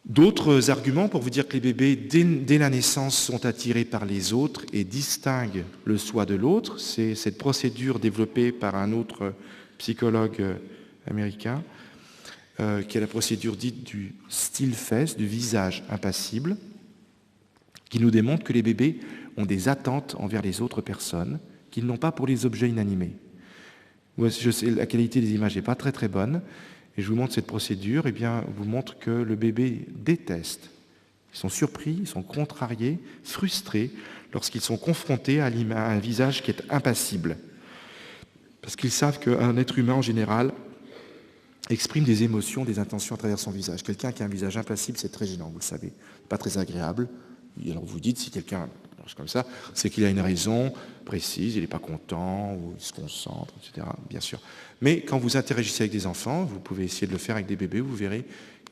D'autres arguments pour vous dire que les bébés, dès la naissance, sont attirés par les autres et distinguent le soi de l'autre. C'est cette procédure développée par un autre psychologue américain, qui est la procédure dite du still face, du visage impassible, qui nous démontre que les bébés ont des attentes envers les autres personnes qu'ils n'ont pas pour les objets inanimés. Je sais, la qualité des images n'est pas très très bonne, et je vous montre cette procédure, vous montre que le bébé déteste. Ils sont surpris, ils sont contrariés, frustrés lorsqu'ils sont confrontés à un visage qui est impassible. Parce qu'ils savent qu'un être humain en général exprime des émotions, des intentions à travers son visage. Quelqu'un qui a un visage impassible, c'est très gênant, vous le savez, pas très agréable. Et alors vous dites, si quelqu'un marche comme ça, c'est qu'il a une raison précise, il n'est pas content, ou il se concentre, etc., bien sûr. Mais quand vous interagissez avec des enfants, vous pouvez essayer de le faire avec des bébés, vous verrez,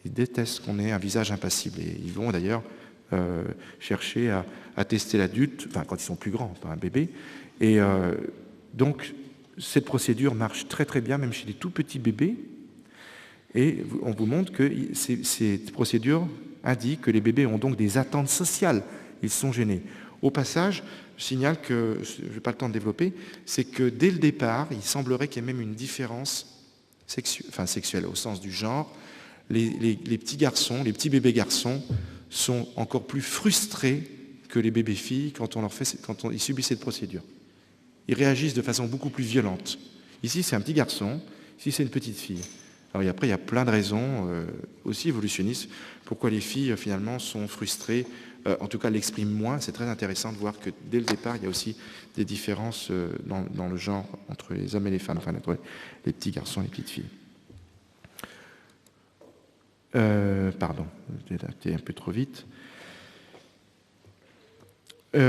ils détestent qu'on ait un visage impassible. Et ils vont d'ailleurs chercher à tester l'adulte, enfin quand ils sont plus grands, pas un bébé. Et donc, cette procédure marche très très bien, même chez les tout petits bébés. Et on vous montre que cette procédure indique que les bébés ont donc des attentes sociales. Ils sont gênés. Au passage, je signale que, je n'ai pas le temps de développer, c'est que dès le départ, il semblerait qu'il y ait même une différence sexuelle, au sens du genre. Les petits garçons, les petits bébés garçons sont encore plus frustrés que les bébés filles quand ils subissent cette procédure. Ils réagissent de façon beaucoup plus violente. Ici, c'est un petit garçon, ici, c'est une petite fille. Alors après, il y a plein de raisons, aussi évolutionnistes, pourquoi les filles, finalement, sont frustrées, en tout cas l'expriment moins. C'est très intéressant de voir que dès le départ, il y a aussi des différences dans le genre entre les hommes et les femmes, enfin entre les petits garçons et les petites filles. Pardon, j'ai adapté un peu trop vite. Il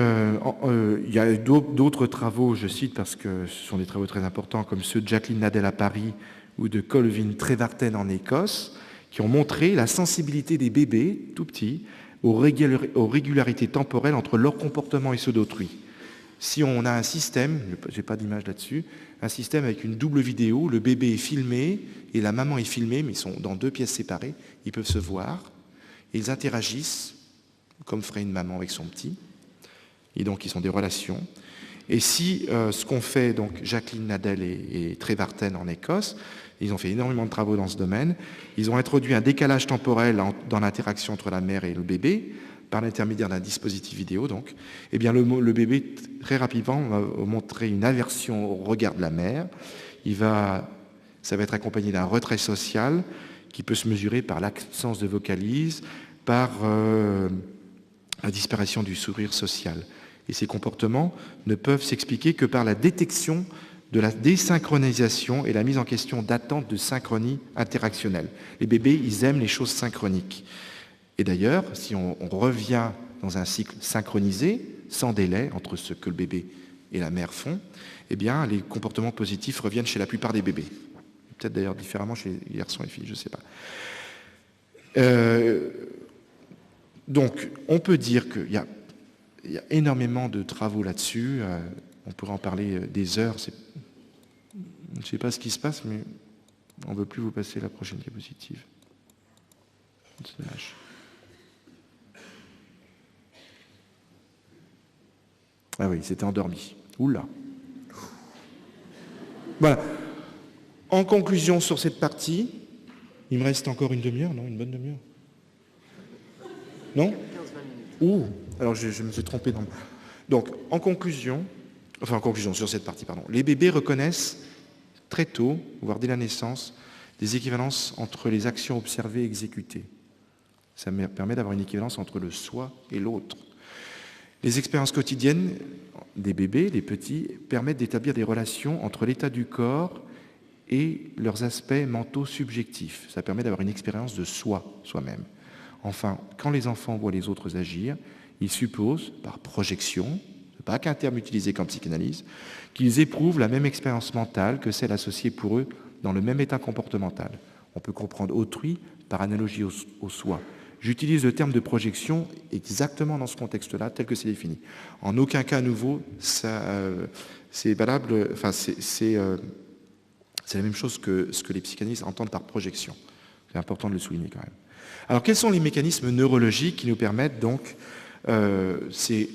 y a d'autres travaux, je cite parce que ce sont des travaux très importants, comme ceux de Jacqueline Nadel à Paris ou de Colvin Trevarten en Écosse, qui ont montré la sensibilité des bébés, tout petits, aux régularités temporelles entre leur comportement et ceux d'autrui. Si on a un système, je n'ai pas d'image là-dessus, un système avec une double vidéo, le bébé est filmé et la maman est filmée, mais ils sont dans deux pièces séparées, ils peuvent se voir, et ils interagissent, comme ferait une maman avec son petit, et donc ils sont des relations. Et si ce qu'ont fait donc Jacqueline Nadel et Trevarten en Écosse, ils ont fait énormément de travaux dans ce domaine, ils ont introduit un décalage temporel dans l'interaction entre la mère et le bébé, par l'intermédiaire d'un dispositif vidéo, donc, eh bien le bébé, très rapidement, va montrer une aversion au regard de la mère. Ça va être accompagné d'un retrait social qui peut se mesurer par l'absence de vocalise, par la disparition du sourire social. Et ces comportements ne peuvent s'expliquer que par la détection de la désynchronisation et la mise en question d'attentes de synchronie interactionnelle. Les bébés, ils aiment les choses synchroniques. Et d'ailleurs, si on revient dans un cycle synchronisé, sans délai entre ce que le bébé et la mère font, eh bien, les comportements positifs reviennent chez la plupart des bébés. Peut-être d'ailleurs différemment chez les garçons et les filles, je ne sais pas. Donc, on peut dire qu'il y a énormément de travaux là-dessus. On pourrait en parler des heures. Je ne sais pas ce qui se passe, mais on ne veut plus vous passer la prochaine diapositive. C'est dommage. Ah oui, c'était endormi. Oula. Voilà. En conclusion sur cette partie, il me reste encore une demi-heure, non? Une bonne demi-heure? Non? 15-20 minutes. Ouh, alors je me suis trompé dans... Donc, en conclusion sur cette partie, pardon. Les bébés reconnaissent très tôt, voire dès la naissance, des équivalences entre les actions observées et exécutées. Ça permet d'avoir une équivalence entre le soi et l'autre. Les expériences quotidiennes des bébés, des petits, permettent d'établir des relations entre l'état du corps et leurs aspects mentaux subjectifs. Ça permet d'avoir une expérience de soi, soi-même. Enfin, quand les enfants voient les autres agir, ils supposent, par projection, pas qu'un terme utilisé qu'en psychanalyse, qu'ils éprouvent la même expérience mentale que celle associée pour eux dans le même état comportemental. On peut comprendre autrui par analogie au soi. J'utilise le terme de projection exactement dans ce contexte-là, tel que c'est défini. En aucun cas à nouveau, c'est valable, enfin, c'est la même chose que ce que les psychanalystes entendent par projection. C'est important de le souligner quand même. Alors, quels sont les mécanismes neurologiques qui nous permettent donc ce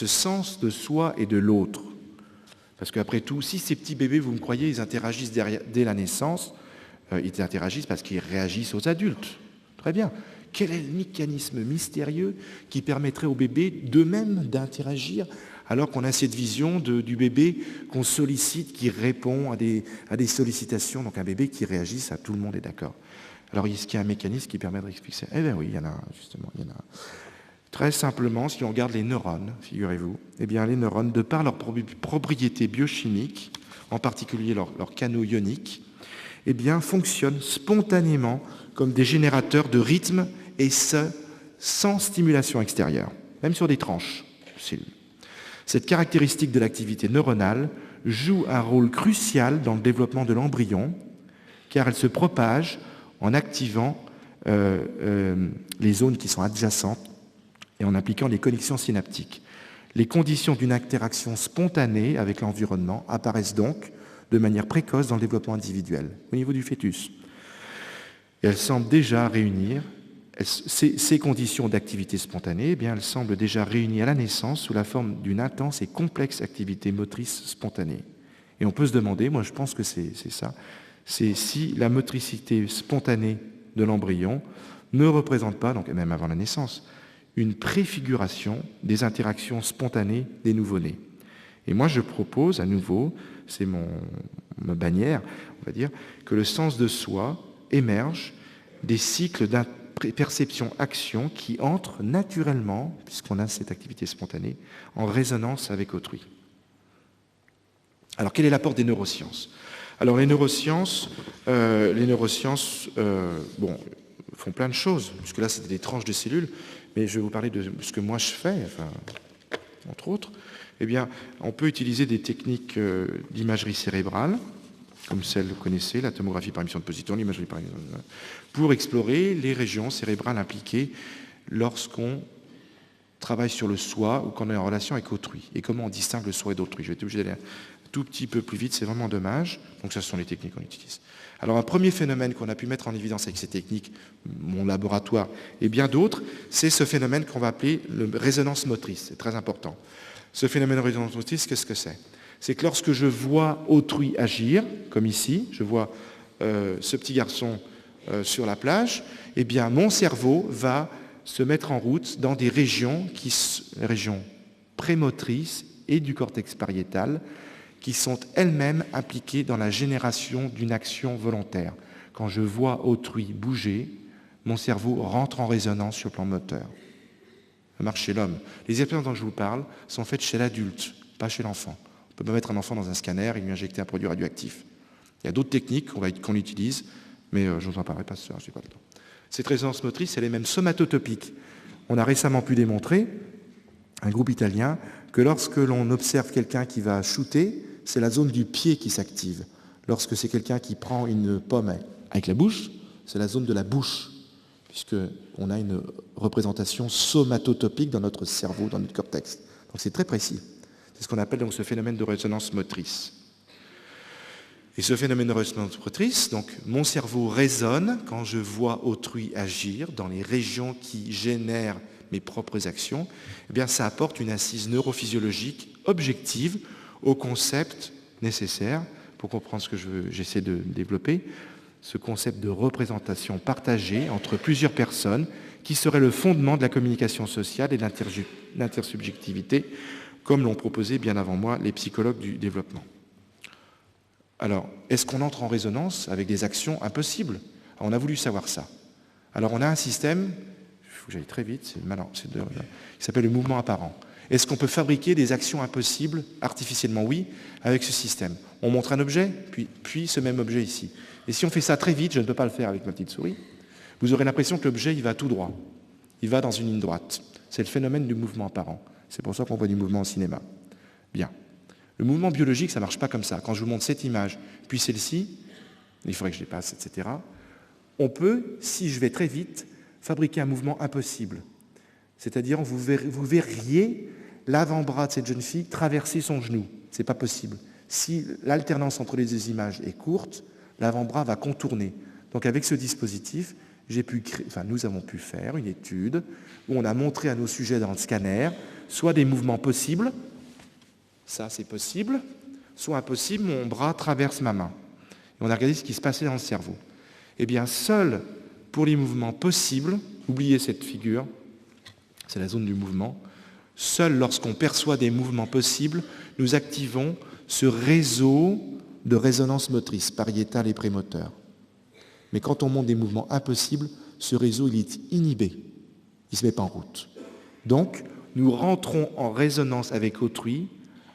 sens de soi et de l'autre? Parce qu'après tout, si ces petits bébés, vous me croyez, ils interagissent dès la naissance, ils interagissent parce qu'ils réagissent aux adultes. Très bien. Quel est le mécanisme mystérieux qui permettrait aux bébés d'eux-mêmes d'interagir alors qu'on a cette vision du bébé qu'on sollicite, qui répond à des sollicitations, donc un bébé qui réagit, ça tout le monde est d'accord. Alors est-ce qu'il y a un mécanisme qui permet de expliquer ça? Eh bien oui, il y en a justement, il y en a. Très simplement, si on regarde les neurones, figurez-vous, eh bien les neurones, de par leurs propriétés biochimiques, en particulier leurs canaux ioniques, eh bien fonctionnent spontanément comme des générateurs de rythme, et ce, sans stimulation extérieure, même sur des tranches de cellules. Cette caractéristique de l'activité neuronale joue un rôle crucial dans le développement de l'embryon, car elle se propage en activant les zones qui sont adjacentes et en appliquant les connexions synaptiques. Les conditions d'une interaction spontanée avec l'environnement apparaissent donc de manière précoce dans le développement individuel, au niveau du fœtus. Et elles semblent déjà réunir, ces conditions d'activité spontanée, eh bien, elles semblent déjà réunies à la naissance sous la forme d'une intense et complexe activité motrice spontanée. Et on peut se demander, moi je pense que c'est ça, c'est si la motricité spontanée de l'embryon ne représente pas, donc même avant la naissance, une préfiguration des interactions spontanées des nouveau-nés. Et moi je propose à nouveau, c'est ma bannière, on va dire, que le sens de soi émerge des cycles perception-action qui entrent naturellement, puisqu'on a cette activité spontanée, en résonance avec autrui. Alors quel est l'apport des neurosciences? Alors les neurosciences font plein de choses, puisque là c'était des tranches de cellules, mais je vais vous parler de ce que moi je fais, enfin, entre autres. Eh bien, on peut utiliser des techniques d'imagerie cérébrale, comme celle que vous connaissez, la tomographie par émission de positons, l'imagerie par émission, pour explorer les régions cérébrales impliquées lorsqu'on travaille sur le soi ou qu'on est en relation avec autrui, et comment on distingue le soi et d'autrui. Je vais être obligé d'aller un tout petit peu plus vite, c'est vraiment dommage. Donc ça, ce sont les techniques qu'on utilise. Alors un premier phénomène qu'on a pu mettre en évidence avec ces techniques, mon laboratoire et bien d'autres, c'est ce phénomène qu'on va appeler le résonance motrice. C'est très important. Ce phénomène de résonance motrice, qu'est-ce que c'est? C'est que lorsque je vois autrui agir, comme ici, je vois ce petit garçon sur la plage, eh bien mon cerveau va se mettre en route dans des régions, régions prémotrices et du cortex pariétal, qui sont elles-mêmes impliquées dans la génération d'une action volontaire. Quand je vois autrui bouger, mon cerveau rentre en résonance sur le plan moteur. Ça marche chez l'homme. Les expériences dont je vous parle sont faites chez l'adulte, pas chez l'enfant. On ne peut pas mettre un enfant dans un scanner et lui injecter un produit radioactif. Il y a d'autres techniques qu'on utilise, mais je ne vous en parlerai pas ce soir, je n'ai pas le temps. Cette résonance motrice, elle est même somatotopique. On a récemment pu démontrer, un groupe italien, que lorsque l'on observe quelqu'un qui va shooter, c'est la zone du pied qui s'active. Lorsque c'est quelqu'un qui prend une pomme avec la bouche, c'est la zone de la bouche, puisqu'on a une représentation somatotopique dans notre cerveau, dans notre cortex. Donc c'est très précis. C'est ce qu'on appelle donc ce phénomène de résonance motrice. Et ce phénomène de résonance motrice, donc mon cerveau résonne quand je vois autrui agir dans les régions qui génèrent mes propres actions, eh bien ça apporte une assise neurophysiologique objective au concept nécessaire pour comprendre ce que j'essaie de développer, ce concept de représentation partagée entre plusieurs personnes qui serait le fondement de la communication sociale et de l'intersubjectivité, comme l'ont proposé bien avant moi les psychologues du développement. Alors, est-ce qu'on entre en résonance avec des actions impossibles? Alors, on a voulu savoir ça. Alors, on a un système, il faut que j'aille très vite, c'est malin, qui s'appelle le mouvement apparent. Est-ce qu'on peut fabriquer des actions impossibles artificiellement? Oui, avec ce système. On montre un objet, puis ce même objet ici. Et si on fait ça très vite, je ne peux pas le faire avec ma petite souris, Vous aurez l'impression que l'objet, il va tout droit. Il va dans une ligne droite. C'est le phénomène du mouvement apparent. C'est pour ça qu'on voit du mouvement au cinéma. Bien. Le mouvement biologique, ça ne marche pas comme ça. Quand je vous montre cette image, puis celle-ci, il faudrait que je les passe, etc. On peut, si je vais très vite, fabriquer un mouvement impossible. C'est-à-dire, vous verriez l'avant-bras de cette jeune fille traverser son genou. Ce n'est pas possible. Si l'alternance entre les deux images est courte, l'avant-bras va contourner. Donc avec ce dispositif, nous avons pu faire une étude où on a montré à nos sujets dans le scanner soit des mouvements possibles, ça c'est possible, soit impossible, mon bras traverse ma main. Et on a regardé ce qui se passait dans le cerveau. Eh bien, seul pour les mouvements possibles, oubliez cette figure, c'est la zone du mouvement, seul lorsqu'on perçoit des mouvements possibles, nous activons ce réseau de résonance motrice pariétale et prémoteur. Mais quand on monte des mouvements impossibles, ce réseau il est inhibé, il ne se met pas en route. Donc, nous rentrons en résonance avec autrui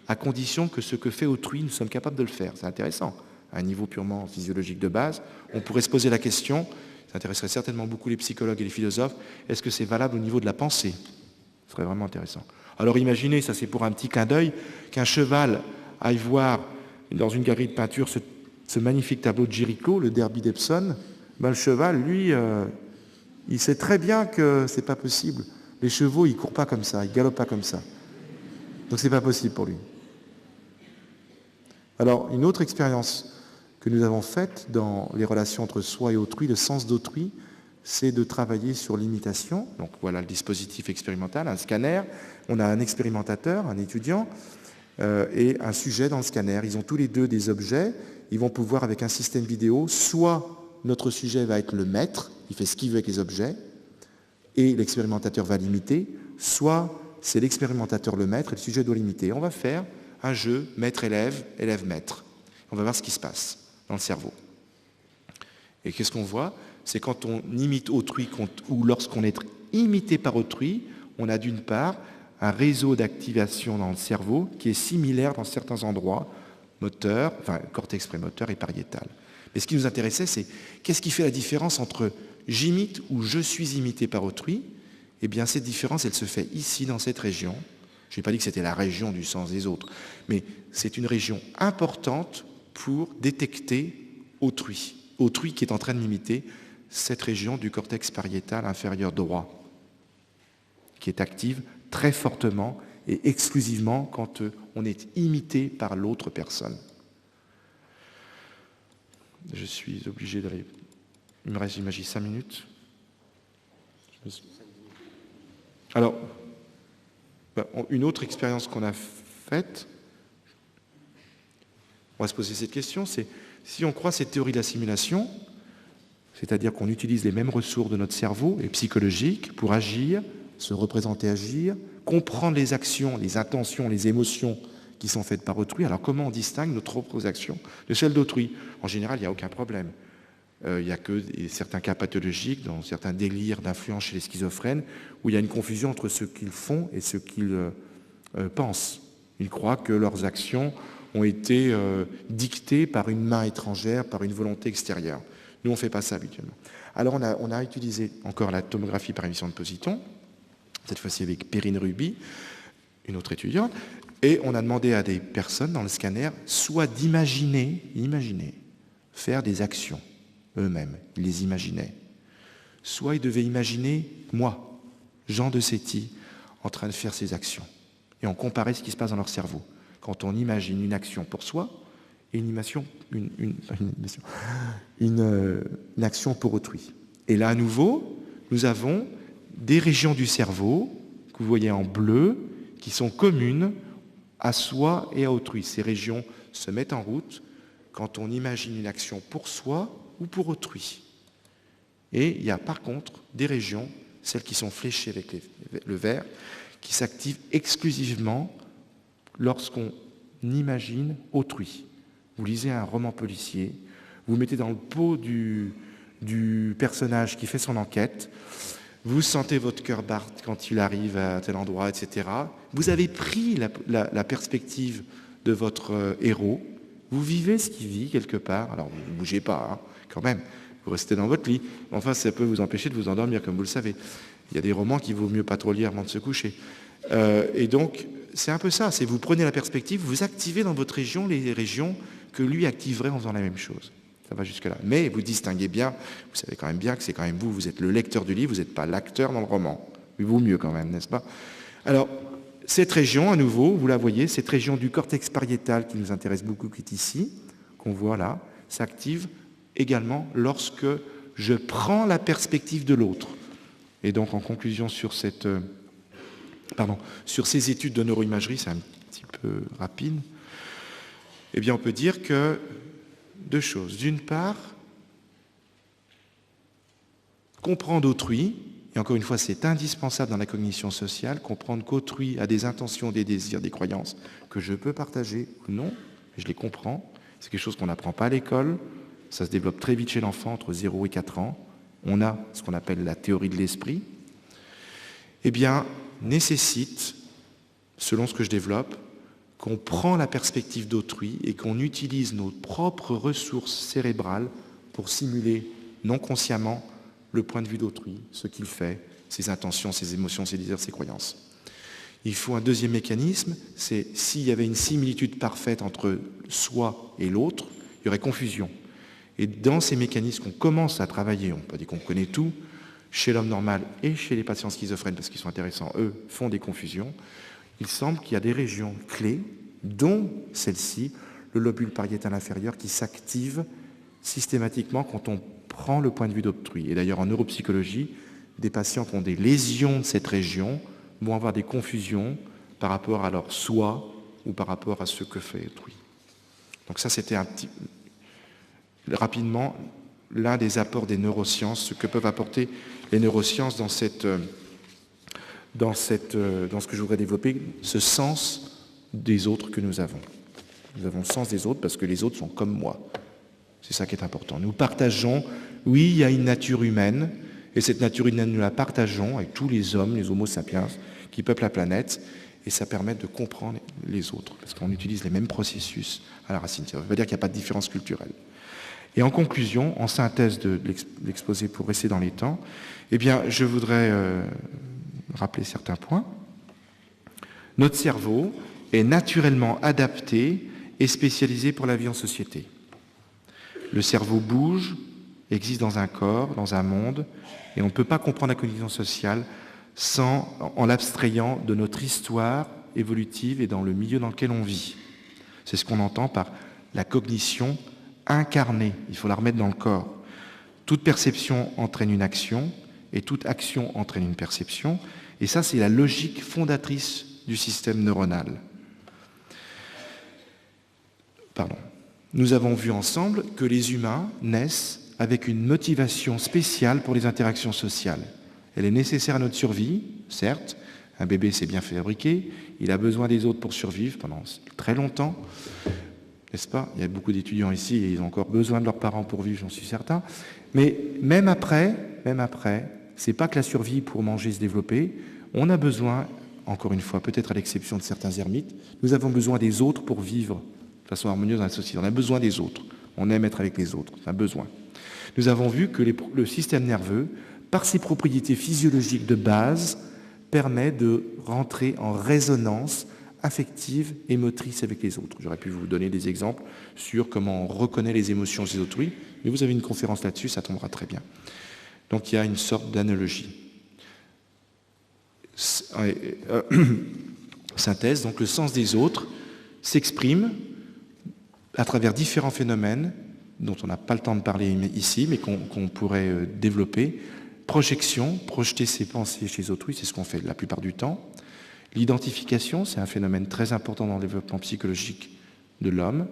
à condition que ce que fait autrui, nous sommes capables de le faire. C'est intéressant. À un niveau purement physiologique de base, on pourrait se poser la question, ça intéresserait certainement beaucoup les psychologues et les philosophes, est-ce que c'est valable au niveau de la pensée? Ce serait vraiment intéressant. Alors imaginez, ça c'est pour un petit clin d'œil, qu'un cheval aille voir dans une galerie de peinture ce magnifique tableau de Géricault, le Derby d'Epsom. Ben, le cheval, lui, il sait très bien que c'est pas possible. Les chevaux, ils courent pas comme ça, ils galopent pas comme ça. Donc c'est pas possible pour lui. Alors, une autre expérience que nous avons faite dans les relations entre soi et autrui, le sens d'autrui, c'est de travailler sur l'imitation. Donc voilà le dispositif expérimental, un scanner. On a un expérimentateur, un étudiant, et un sujet dans le scanner. Ils ont tous les deux des objets. Ils vont pouvoir, avec un système vidéo, soit notre sujet va être le maître, il fait ce qu'il veut avec les objets, et l'expérimentateur va l'imiter, soit c'est l'expérimentateur le maître et le sujet doit l'imiter. On va faire un jeu maître-élève, élève-maître. On va voir ce qui se passe dans le cerveau. Et qu'est-ce qu'on voit? C'est quand on imite autrui ou lorsqu'on est imité par autrui, on a d'une part un réseau d'activation dans le cerveau qui est similaire dans certains endroits, moteur, enfin cortex prémoteur et pariétal. Mais ce qui nous intéressait, c'est qu'est-ce qui fait la différence entre j'imite ou je suis imité par autrui? Eh bien, cette différence, elle se fait ici, dans cette région. Je n'ai pas dit que c'était la région du sens des autres, mais c'est une région importante pour détecter autrui. Autrui qui est en train de m'imiter cette région du cortex pariétal inférieur droit, qui est active très fortement et exclusivement quand on est imité par l'autre personne. Je suis obligé d'aller... Il me reste, j'imagine, 5 minutes. Alors, une autre expérience qu'on a faite, on va se poser cette question, c'est si on croit cette théorie de la simulation, c'est-à-dire qu'on utilise les mêmes ressources de notre cerveau et psychologiques pour agir, se représenter agir, comprendre les actions, les intentions, les émotions qui sont faites par autrui, alors comment on distingue nos propres actions de celles d'autrui? En général, il n'y a aucun problème. Il n'y a que certains cas pathologiques, dans certains délires d'influence chez les schizophrènes, où il y a une confusion entre ce qu'ils font et ce qu'ils pensent. Ils croient que leurs actions ont été dictées par une main étrangère, par une volonté extérieure. Nous, on ne fait pas ça habituellement. Alors, on a utilisé encore la tomographie par émission de positons, cette fois-ci avec Perrine Ruby, une autre étudiante, et on a demandé à des personnes dans le scanner soit d'imaginer, faire des actions eux-mêmes, ils les imaginaient. Soit ils devaient imaginer, moi, Jean de Séti, en train de faire ces actions. Et on comparait ce qui se passe dans leur cerveau. Quand on imagine une action pour soi et une action pour autrui. Et là, à nouveau, nous avons des régions du cerveau, que vous voyez en bleu, qui sont communes à soi et à autrui. Ces régions se mettent en route quand on imagine une action pour soi ou pour autrui. Et il y a par contre des régions, celles qui sont fléchées avec le vert, qui s'activent exclusivement lorsqu'on imagine autrui. Vous lisez un roman policier, vous mettez dans le pot du personnage qui fait son enquête, vous sentez votre cœur battre quand il arrive à tel endroit, etc. Vous avez pris la perspective de votre héros, vous vivez ce qu'il vit quelque part, alors vous ne bougez pas, hein, quand même, vous restez dans votre lit. Enfin, ça peut vous empêcher de vous endormir, comme vous le savez. Il y a des romans qu'il vaut mieux pas trop lire avant de se coucher. Et donc, c'est un peu ça, c'est vous prenez la perspective, vous activez dans votre région les régions que lui activerait en faisant la même chose. Ça va jusque-là. Mais vous distinguez bien, vous savez quand même bien que c'est quand même vous êtes le lecteur du livre, vous n'êtes pas l'acteur dans le roman. Il vaut mieux quand même, n'est-ce pas? Alors, cette région, à nouveau, vous la voyez, cette région du cortex pariétal qui nous intéresse beaucoup, qui est ici, qu'on voit là, s'active également lorsque je prends la perspective de l'autre. Et donc, en conclusion sur ces études de neuroimagerie, c'est un petit peu rapide, eh bien, on peut dire que deux choses. D'une part, comprendre autrui, et encore une fois, c'est indispensable dans la cognition sociale, comprendre qu'autrui a des intentions, des désirs, des croyances que je peux partager ou non, je les comprends. C'est quelque chose qu'on n'apprend pas à l'école, ça se développe très vite chez l'enfant, entre 0 et 4 ans. On a ce qu'on appelle la théorie de l'esprit. Eh bien, nécessite, selon ce que je développe, qu'on prend la perspective d'autrui et qu'on utilise nos propres ressources cérébrales pour simuler non consciemment le point de vue d'autrui, ce qu'il fait, ses intentions, ses émotions, ses désirs, ses croyances. Il faut un deuxième mécanisme, c'est s'il y avait une similitude parfaite entre soi et l'autre, il y aurait confusion. Et dans ces mécanismes qu'on commence à travailler, on peut dire qu'on connaît tout, chez l'homme normal et chez les patients schizophrènes, parce qu'ils sont intéressants, eux, font des confusions, il semble qu'il y a des régions clés, dont celle-ci, le lobule pariétal inférieur, qui s'active systématiquement quand on prend le point de vue d'autrui. Et d'ailleurs, en neuropsychologie, des patients qui ont des lésions de cette région vont avoir des confusions par rapport à leur soi ou par rapport à ce que fait autrui. Donc ça, c'était rapidement l'un des apports des neurosciences, ce que peuvent apporter les neurosciences dans ce que je voudrais développer, ce sens des autres que nous avons. Nous avons le sens des autres parce que les autres sont comme moi. C'est ça qui est important. Nous partageons, oui, il y a une nature humaine, et cette nature humaine, nous la partageons avec tous les hommes, les homo sapiens, qui peuplent la planète, et ça permet de comprendre les autres, parce qu'on utilise les mêmes processus à la racine. Ça veut dire qu'il n'y a pas de différence culturelle. Et en conclusion, en synthèse de l'exposé pour rester dans les temps, eh bien, je voudrais rappeler certains points. Notre cerveau est naturellement adapté et spécialisé pour la vie en société. Le cerveau bouge, existe dans un corps, dans un monde, et on ne peut pas comprendre la cognition sociale en l'abstrayant de notre histoire évolutive et dans le milieu dans lequel on vit. C'est ce qu'on entend par la cognition incarnée. Il faut la remettre dans le corps. Toute perception entraîne une action, et toute action entraîne une perception, et ça, c'est la logique fondatrice du système neuronal. Nous avons vu ensemble que les humains naissent avec une motivation spéciale pour les interactions sociales. Elle est nécessaire à notre survie, certes. Un bébé s'est bien fabriqué, il a besoin des autres pour survivre pendant très longtemps, n'est-ce pas? Il y a beaucoup d'étudiants ici et ils ont encore besoin de leurs parents pour vivre, j'en suis certain. Mais même après, c'est pas que la survie pour manger se développer. On a besoin, encore une fois, peut-être à l'exception de certains ermites, nous avons besoin des autres pour vivre de façon harmonieuse dans la société. On a besoin des autres. On aime être avec les autres. On a besoin. Nous avons vu que le système nerveux, par ses propriétés physiologiques de base, permet de rentrer en résonance affective et motrice avec les autres. J'aurais pu vous donner des exemples sur comment on reconnaît les émotions chez autrui, mais vous avez une conférence là-dessus, ça tombera très bien. Donc il y a une sorte d'analogie. Synthèse, donc le sens des autres s'exprime à travers différents phénomènes dont on n'a pas le temps de parler ici, mais qu'on pourrait développer. Projection, projeter ses pensées chez autrui, c'est ce qu'on fait la plupart du temps. L'identification, c'est un phénomène très important dans le développement psychologique de l'homme.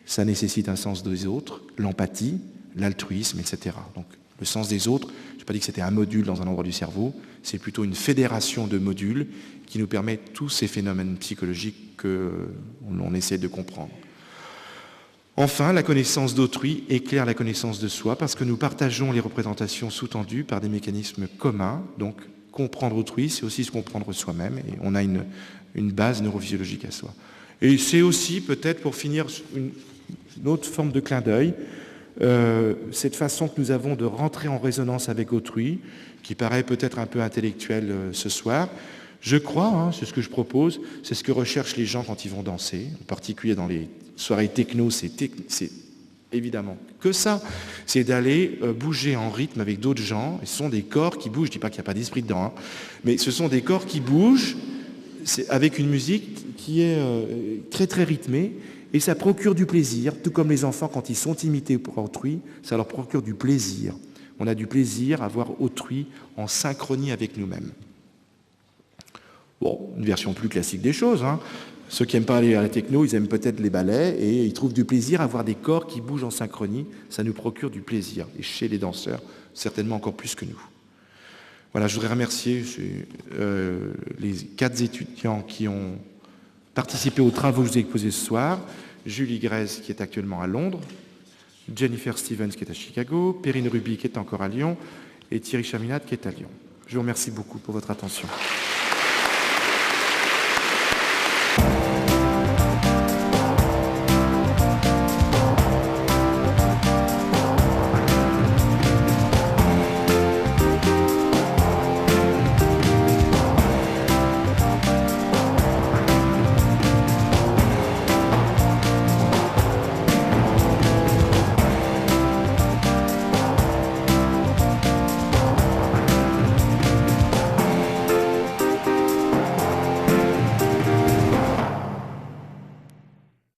Ça nécessite un sens des autres, l'empathie, l'altruisme, etc. Donc le sens des autres, je n'ai pas dit que c'était un module dans un endroit du cerveau, c'est plutôt une fédération de modules qui nous permet tous ces phénomènes psychologiques qu'on essaie de comprendre. Enfin, la connaissance d'autrui éclaire la connaissance de soi parce que nous partageons les représentations sous-tendues par des mécanismes communs. Donc, comprendre autrui, c'est aussi se comprendre soi-même et on a une base neurophysiologique à soi. Et c'est aussi, peut-être pour finir, une autre forme de clin d'œil cette façon que nous avons de rentrer en résonance avec autrui, qui paraît peut-être un peu intellectuel ce soir, je crois, c'est ce que je propose, c'est ce que recherchent les gens quand ils vont danser, en particulier dans les soirées techno, c'est évidemment que ça, c'est d'aller bouger en rythme avec d'autres gens, et ce sont des corps qui bougent, je ne dis pas qu'il n'y a pas d'esprit dedans, mais ce sont des corps qui bougent avec une musique qui est très très rythmée, et ça procure du plaisir, tout comme les enfants quand ils sont imités pour autrui, ça leur procure du plaisir. On a du plaisir à voir autrui en synchronie avec nous-mêmes. Bon, une version plus classique des choses. Ceux qui n'aiment pas aller à la techno, ils aiment peut-être les ballets et ils trouvent du plaisir à voir des corps qui bougent en synchronie. Ça nous procure du plaisir. Et chez les danseurs, certainement encore plus que nous. Voilà, je voudrais remercier les 4 étudiants qui ont participé aux travaux que je vous ai exposés ce soir. Julie Grèze, qui est actuellement à Londres. Jennifer Stevens, qui est à Chicago. Perrine Ruby, qui est encore à Lyon. Et Thierry Chaminade, qui est à Lyon. Je vous remercie beaucoup pour votre attention.